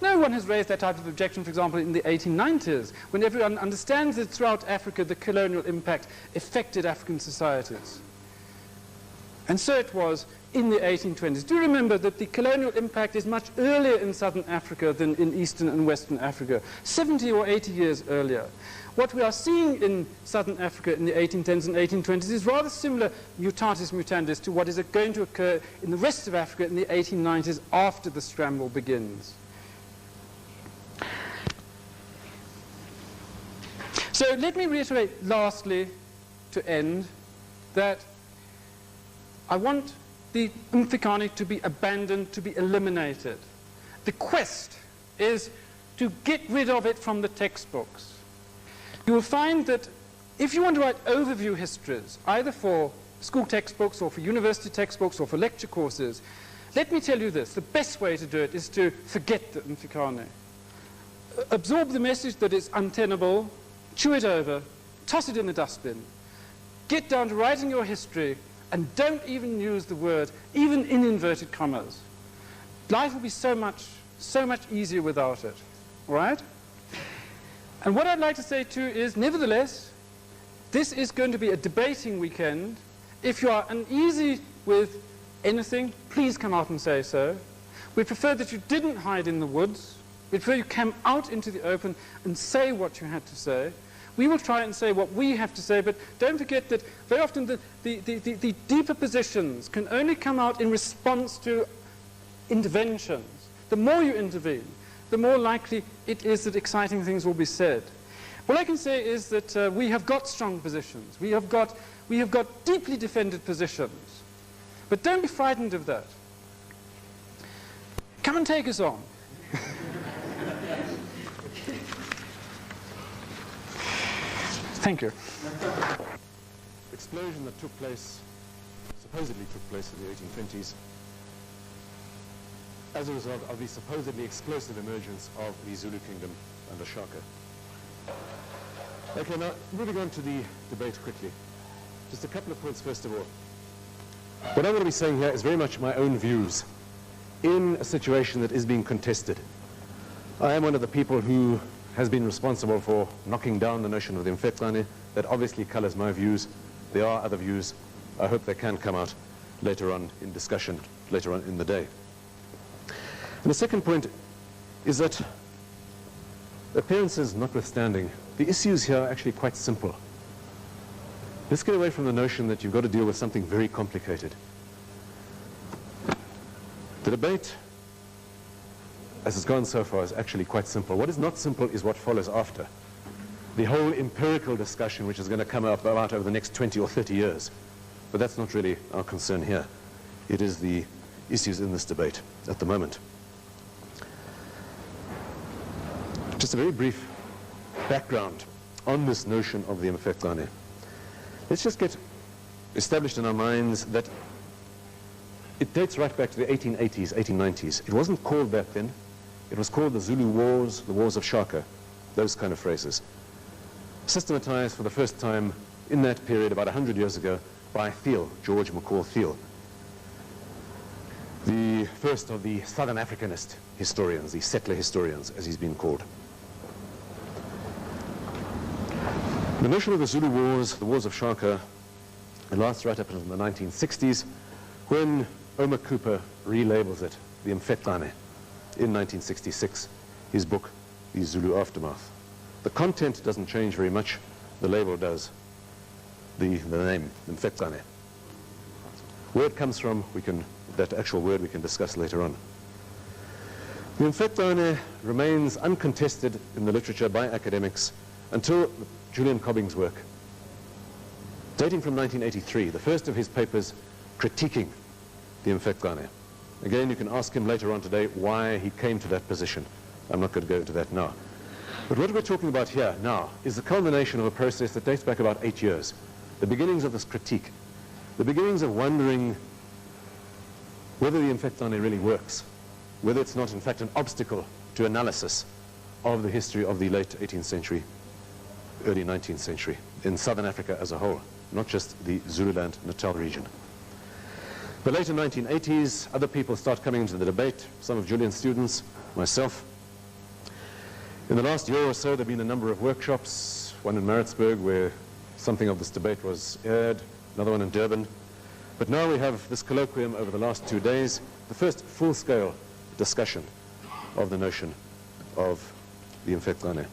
Speaker 3: No one has raised that type of objection, for example, in the 1890s, when everyone understands that throughout Africa the colonial impact affected African societies. And so it was in the 1820s. Do remember that the colonial impact is much earlier in southern Africa than in eastern and western Africa, 70 or 80 years earlier. What we are seeing in southern Africa in the 1810s and 1820s is rather similar, mutatis mutandis, to what is going to occur in the rest of Africa in the 1890s after the scramble begins. So let me reiterate lastly, to end, that I want the Mfecane to be abandoned, to be eliminated. The quest is to get rid of it from the textbooks. You will find that if you want to write overview histories, either for school textbooks or for university textbooks or for lecture courses, let me tell you this, the best way to do it is to forget the Mfecane. Absorb the message that is untenable, chew it over, toss it in the dustbin, get down to writing your history, and don't even use the word, even in inverted commas. Life will be so much easier without it, all right? And what I'd like to say too is, nevertheless, this is going to be a debating weekend. If you are uneasy with anything, please come out and say so. We prefer that you didn't hide in the woods. We prefer you came out into the open and say what you had to say. We will try and say what we have to say, but don't forget that very often the deeper positions can only come out in response to interventions. The more you intervene, the more likely it is that exciting things will be said. What I can say is that we have got strong positions. We have got deeply defended positions. But don't be frightened of that. Come and take us on. Thank you.
Speaker 4: Explosion that took place, supposedly took place in the 1820s, as a result of the supposedly explosive emergence of the Zulu kingdom under Shaka. Okay, now moving on to the debate quickly. Just a couple of points first of all. What I'm going to be saying here is very much my own views in a situation that is being contested. I am one of the people who has been responsible for knocking down the notion of the Mfecane. That obviously colors my views. There are other views. I hope they can come out later on in discussion, later on in the day. And the second point is that, appearances notwithstanding, the issues here are actually quite simple. Let's get away from the notion that you've got to deal with something very complicated. The debate, as it's gone so far, is actually quite simple. What is not simple is what follows after. The whole empirical discussion which is going to come up about over the next 20 or 30 years. But that's not really our concern here. It is the issues in this debate at the moment. Just a very brief background on this notion of the Mfecane. Let's just get established in our minds that it dates right back to the 1880s, 1890s. It wasn't called that then. It was called the Zulu Wars, the Wars of Shaka, those kind of phrases. Systematized for the first time in that period about 100 years ago by Thiel, George McCall Thiel, the first of the Southern Africanist historians, the settler historians, as he's been called. The notion of the Zulu Wars, the Wars of Shaka, lasts right up until the 1960s, when Omar Cooper relabels it the Mfecane in 1966, his book, The Zulu Aftermath. The content doesn't change very much, the label does, the name, Mfecane. Where it comes from, that actual word we can discuss later on. The Mfecane remains uncontested in the literature by academics until Julian Cobbing's work, dating from 1983, the first of his papers critiquing the Mfecane. Again, you can ask him later on today why he came to that position. I'm not going to go into that now. But what we're talking about here now is the culmination of a process that dates back about 8 years. The beginnings of this critique. The beginnings of wondering whether the Mfecane really works, whether it's not in fact an obstacle to analysis of the history of the late 18th century, early 19th century in southern Africa as a whole, not just the Zululand Natal region. The later 1980s, other people start coming into the debate, some of Julian's students, myself. In the last year or so, there have been a number of workshops, one in Maritzburg where something of this debate was aired, another one in Durban. But now we have this colloquium over the last 2 days, the first full-scale discussion of the notion of the Mfecane.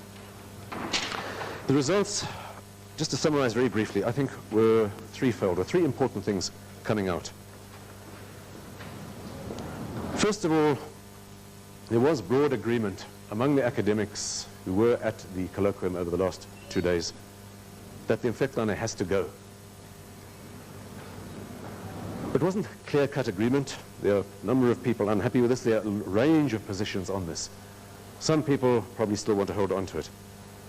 Speaker 4: The results, just to summarize very briefly, I think were threefold, or three important things coming out. First of all, there was broad agreement among the academics who were at the colloquium over the last 2 days that the Mfecane has to go. It wasn't clear-cut agreement. There are a number of people unhappy with this. There are a range of positions on this. Some people probably still want to hold on to it.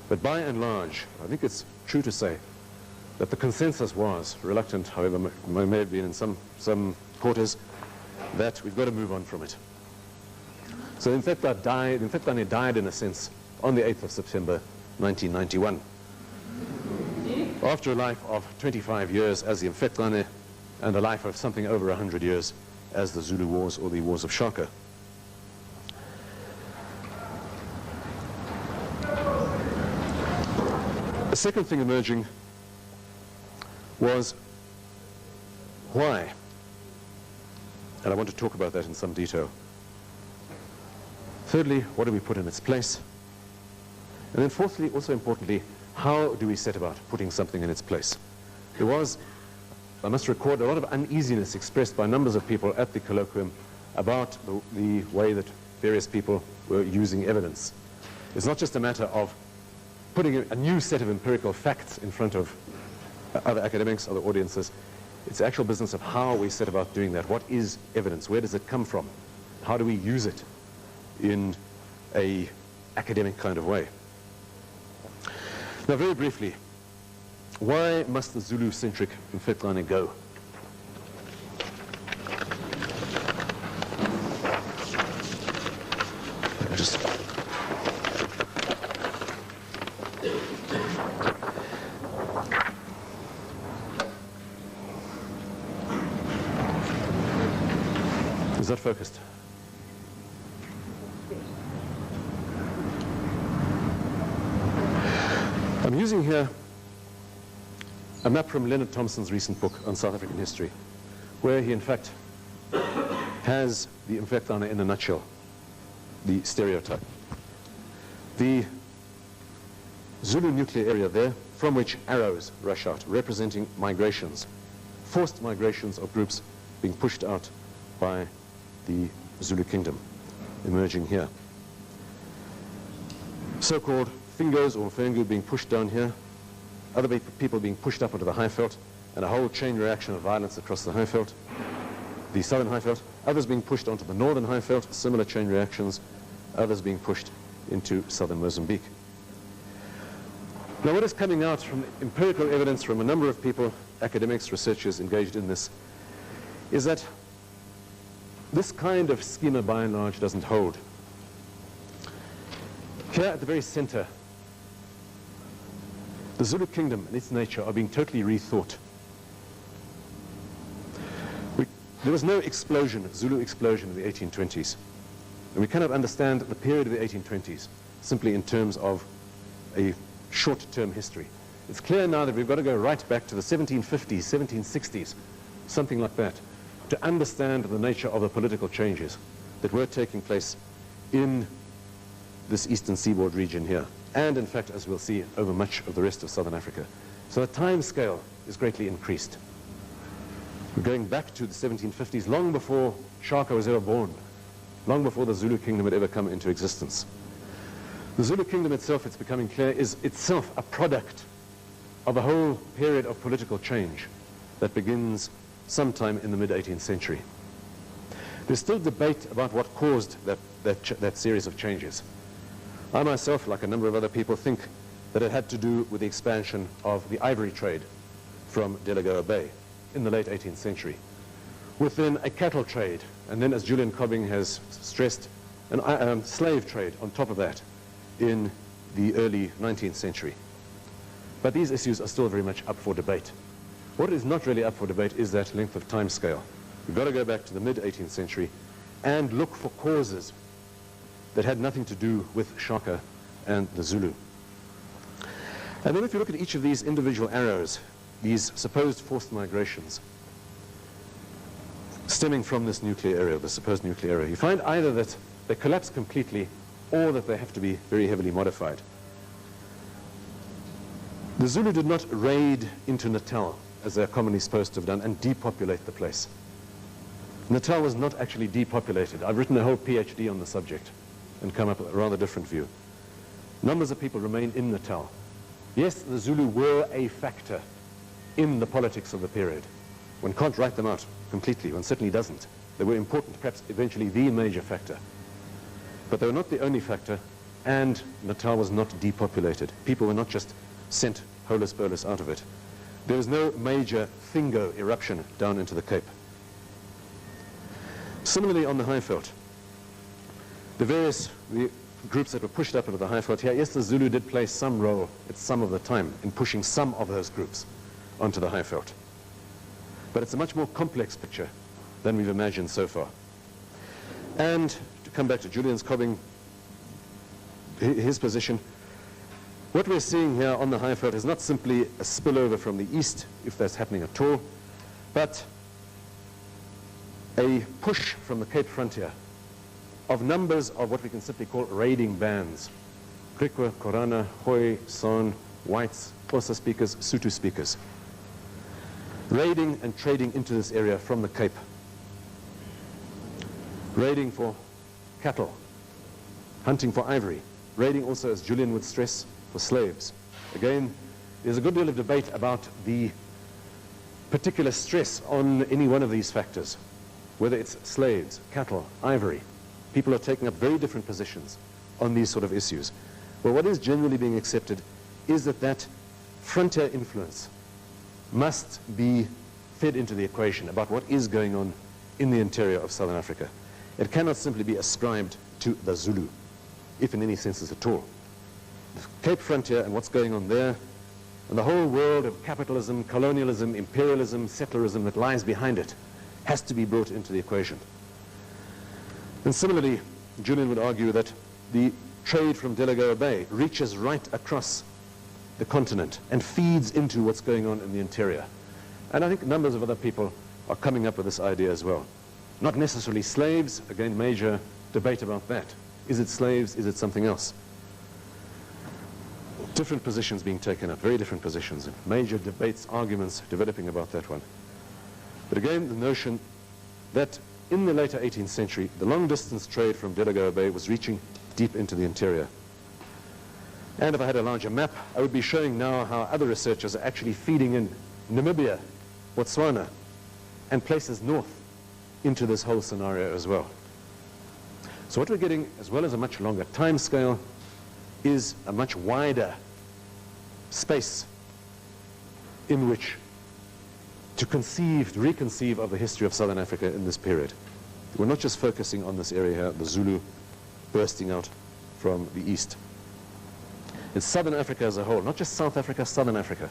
Speaker 4: But by and large, I think it's true to say that the consensus was, reluctant, however, may have been in some quarters, that we've got to move on from it. So the Mfecane died, in a sense, on the 8th of September, 1991. After a life of 25 years as the Mfecane, and a life of something over 100 years as the Zulu Wars or the Wars of Shaka. The second thing emerging was why? And I want to talk about that in some detail. Thirdly, what do we put in its place? And then fourthly, also importantly, how do we set about putting something in its place? There was, I must record, a lot of uneasiness expressed by numbers of people at the colloquium about the way that various people were using evidence. It's not just a matter of putting a new set of empirical facts in front of other academics, other audiences. It's the actual business of how we set about doing that. What is evidence? Where does it come from? How do we use it in an academic kind of way? Now, very briefly, why must the Zulu-centric Mfecane go? Is that focused? I'm using here a map from Leonard Thompson's recent book on South African history, where he in fact has the Mfecane in a nutshell, the stereotype. The Zulu nuclear area there, from which arrows rush out, representing migrations, forced migrations of groups being pushed out by the Zulu kingdom, emerging here. So-called Fingos or Mfengu being pushed down here, other people being pushed up onto the Highveld, and a whole chain reaction of violence across the Highveld, the southern Highveld, others being pushed onto the northern Highveld, similar chain reactions, others being pushed into southern Mozambique. Now, what is coming out from empirical evidence from a number of people, academics, researchers engaged in this, is that this kind of schema, by and large, doesn't hold. Here at the very center, the Zulu kingdom and its nature are being totally rethought. There was no explosion, Zulu explosion in the 1820s. And we cannot understand the period of the 1820s simply in terms of a short-term history. It's clear now that we've got to go right back to the 1750s, 1760s, something like that, to understand the nature of the political changes that were taking place in this eastern seaboard region here, and in fact, as we'll see, over much of the rest of southern Africa. So the time scale is greatly increased. We're going back to the 1750s, long before Shaka was ever born, long before the Zulu kingdom had ever come into existence. The Zulu kingdom itself, it's becoming clear, is itself a product of a whole period of political change that begins sometime in the mid-18th century. There's still debate about what caused that series of changes. I myself, like a number of other people, think that it had to do with the expansion of the ivory trade from Delagoa Bay in the late 18th century, within a cattle trade, and then, as Julian Cobbing has stressed, a slave trade on top of that in the early 19th century. But these issues are still very much up for debate. What is not really up for debate is that length of time scale. We've got to go back to the mid-18th century and look for causes that had nothing to do with Shaka and the Zulu. And then if you look at each of these individual arrows, these supposed forced migrations stemming from this nuclear area, the supposed nuclear area, you find either that they collapse completely or that they have to be very heavily modified. The Zulu did not raid into Natal, as they're commonly supposed to have done, and depopulate the place. Natal was not actually depopulated. I've written a whole PhD on the subject and come up with a rather different view. Numbers of people remained in Natal. Yes, the Zulu were a factor in the politics of the period. One can't write them out completely. One certainly doesn't. They were important, perhaps eventually the major factor. But they were not the only factor, and Natal was not depopulated. People were not just sent holus bolus out of it. There was no major Thingo eruption down into the Cape. Similarly, on the Highveld, the groups that were pushed up into the Highveld here, yes, the Zulu did play some role at some of the time in pushing some of those groups onto the Highveld. But it's a much more complex picture than we've imagined so far. And to come back to Julian Cobbing, his position, what we're seeing here on the Highveld is not simply a spillover from the east, if that's happening at all, but a push from the Cape frontier of numbers of what we can simply call raiding bands. Griqua, Korana, Hoi, San, Whites, Xhosa speakers, Sotho speakers. Raiding and trading into this area from the Cape. Raiding for cattle, hunting for ivory. Raiding also, as Julian would stress, for slaves. Again, there's a good deal of debate about the particular stress on any one of these factors, whether it's slaves, cattle, ivory. People are taking up very different positions on these sort of issues. Well, what is generally being accepted is that frontier influence must be fed into the equation about what is going on in the interior of Southern Africa. It cannot simply be ascribed to the Zulu, if in any senses at all. The Cape frontier and what's going on there, and the whole world of capitalism, colonialism, imperialism, settlerism that lies behind it, has to be brought into the equation. And similarly, Julian would argue that the trade from Delagoa Bay reaches right across the continent and feeds into what's going on in the interior. And I think numbers of other people are coming up with this idea as well. Not necessarily slaves, again, major debate about that. Is it slaves? Is it something else? Different positions being taken up, very different positions, and major debates, arguments developing about that one. But again, the notion that in the later 18th century, the long-distance trade from Delagoa Bay was reaching deep into the interior. And if I had a larger map, I would be showing now how other researchers are actually feeding in Namibia, Botswana, and places north into this whole scenario as well. So what we're getting, as well as a much longer time scale, is a much wider space in which to reconceive of the history of Southern Africa in this period. We're not just focusing on this area here, the Zulu bursting out from the east. It's Southern Africa as a whole, not just South Africa, Southern Africa,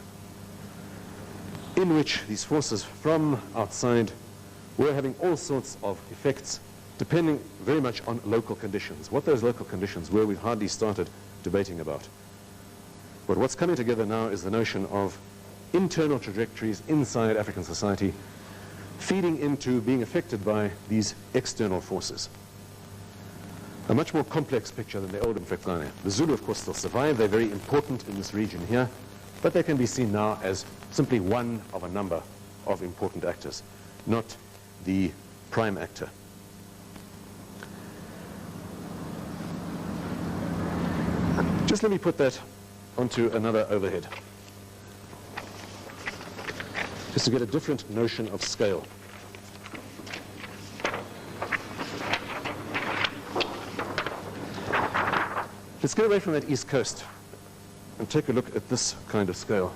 Speaker 4: in which these forces from outside were having all sorts of effects, depending very much on local conditions. What those local conditions were, we've hardly started debating about. But what's coming together now is the notion of internal trajectories inside African society feeding into being affected by these external forces. A much more complex picture than the old Mfecane. The Zulu, of course, still survive. They're very important in this region here, but they can be seen now as simply one of a number of important actors, not the prime actor. Just let me put that onto another overhead, just to get a different notion of scale. Let's get away from that east coast and take a look at this kind of scale.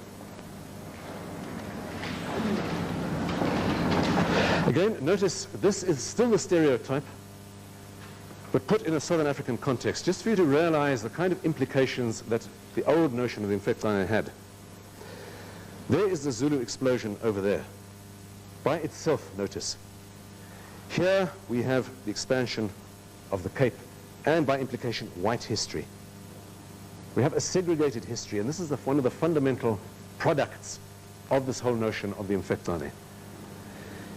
Speaker 4: Again, notice this is still the stereotype, but put in a Southern African context, just for you to realize the kind of implications that the old notion of the Mfecane had. There is the Zulu explosion over there. By itself, notice. Here we have the expansion of the Cape, and by implication, white history. We have a segregated history, and this is one of the fundamental products of this whole notion of the Mfecane.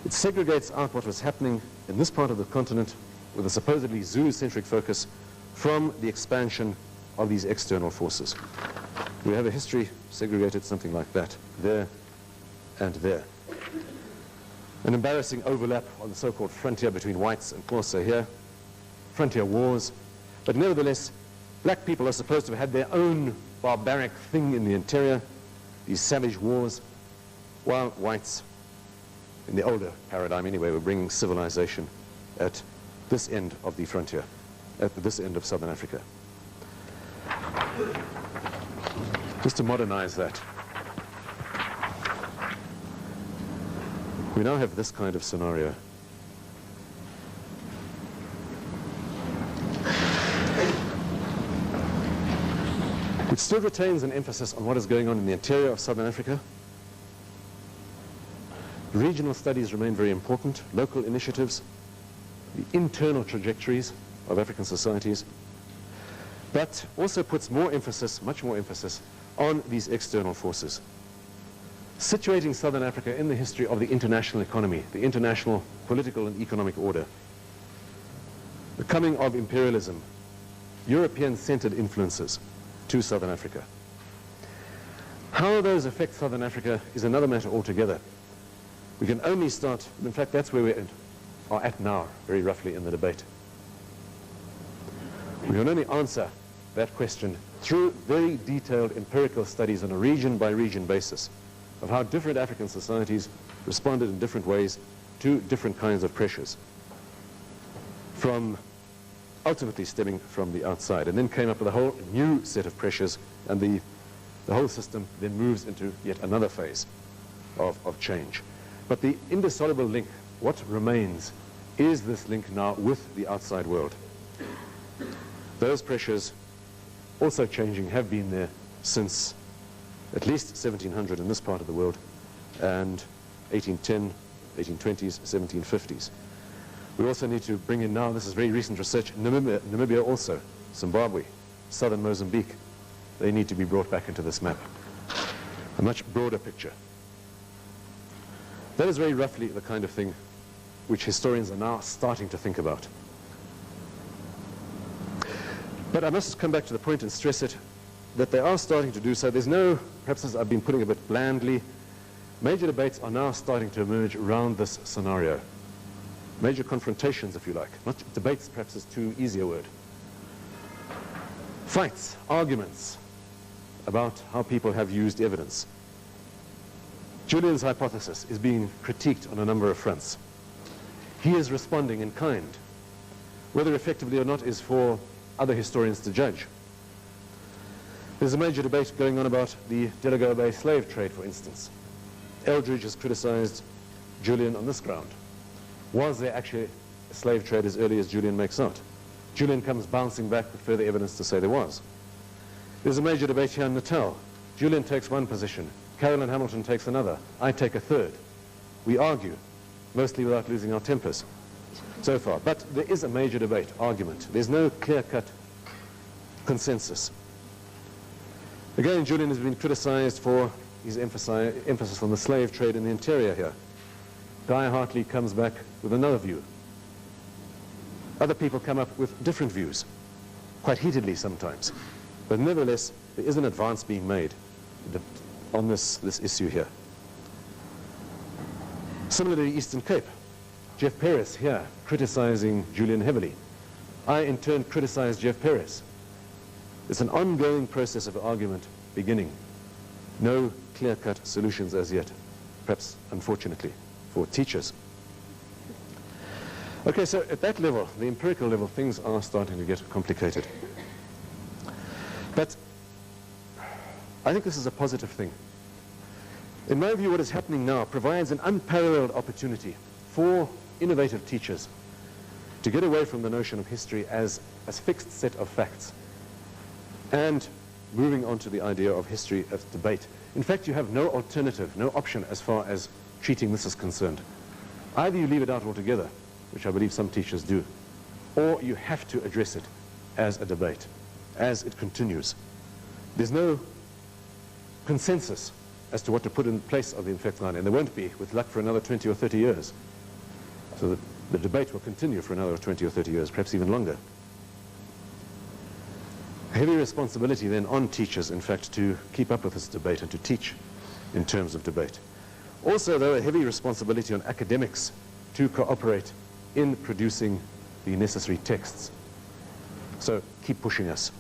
Speaker 4: It segregates out what was happening in this part of the continent with a supposedly Zulu-centric focus from the expansion of these external forces. We have a history segregated something like that, there and there. An embarrassing overlap on the so-called frontier between whites and Xhosa here, frontier wars, but nevertheless, black people are supposed to have had their own barbaric thing in the interior, these savage wars, while whites, in the older paradigm anyway, were bringing civilization at this end of the frontier, at this end of Southern Africa. Just to modernize that, we now have this kind of scenario. It still retains an emphasis on what is going on in the interior of Southern Africa. Regional studies remain very important, local initiatives, the internal trajectories of African societies, but also puts more emphasis, much more emphasis, on these external forces. Situating Southern Africa in the history of the international economy, the international political and economic order, the coming of imperialism, European-centered influences to Southern Africa. How those affect Southern Africa is another matter altogether. We can only start, in fact, that's where we are at now, very roughly, in the debate. We can only answer that question through very detailed empirical studies on a region-by-region basis of how different African societies responded in different ways to different kinds of pressures, from ultimately stemming from the outside, and then came up with a whole new set of pressures, and the whole system then moves into yet another phase of change. But the indissoluble link, what remains, is this link now with the outside world. Those pressures, also changing, have been there since at least 1700 in this part of the world, and 1810, 1820s, 1750s. We also need to bring in now, this is very recent research, Namibia also, Zimbabwe, southern Mozambique. They need to be brought back into this map. A much broader picture. That is very roughly the kind of thing which historians are now starting to think about. But I must come back to the point and stress it, that they are starting to do so. There's no, perhaps as I've been putting it a bit blandly, major debates are now starting to emerge around this scenario. Major confrontations, if you like. Not debates, perhaps is too easy a word. Fights, arguments about how people have used evidence. Julian's hypothesis is being critiqued on a number of fronts. He is responding in kind. Whether effectively or not is for other historians to judge. There's a major debate going on about the Delagoa Bay slave trade, for instance. Eldridge has criticized Julian on this ground. Was there actually a slave trade as early as Julian makes out? Julian comes bouncing back with further evidence to say there was. There's a major debate here in Natal. Julian takes one position. Carolyn Hamilton takes another. I take a third. We argue, mostly without losing our tempers so far. But there is a major debate, argument. There's no clear-cut consensus. Again, Julian has been criticized for his emphasis on the slave trade in the interior here. Guy Hartley comes back with another view. Other people come up with different views, quite heatedly sometimes. But nevertheless, there is an advance being made on this issue here. Similarly, Eastern Cape. Jeff Perez here criticizing Julian heavily. I, in turn, criticized Jeff Perez. It's an ongoing process of argument beginning. No clear-cut solutions as yet, perhaps unfortunately for teachers. Okay, so at that level, the empirical level, things are starting to get complicated. But I think this is a positive thing. In my view, what is happening now provides an unparalleled opportunity for innovative teachers to get away from the notion of history as a fixed set of facts and moving on to the idea of history as debate. In fact, you have no alternative, no option as far as treating this is concerned. Either you leave it out altogether, which I believe some teachers do, or you have to address it as a debate, as it continues. There's no consensus as to what to put in place of the Mfecane, and there won't be, with luck, for another 20 or 30 years. So the debate will continue for another 20 or 30 years, perhaps even longer. Heavy responsibility then on teachers, in fact, to keep up with this debate and to teach in terms of debate. Also, though, a heavy responsibility on academics to cooperate in producing the necessary texts. So keep pushing us.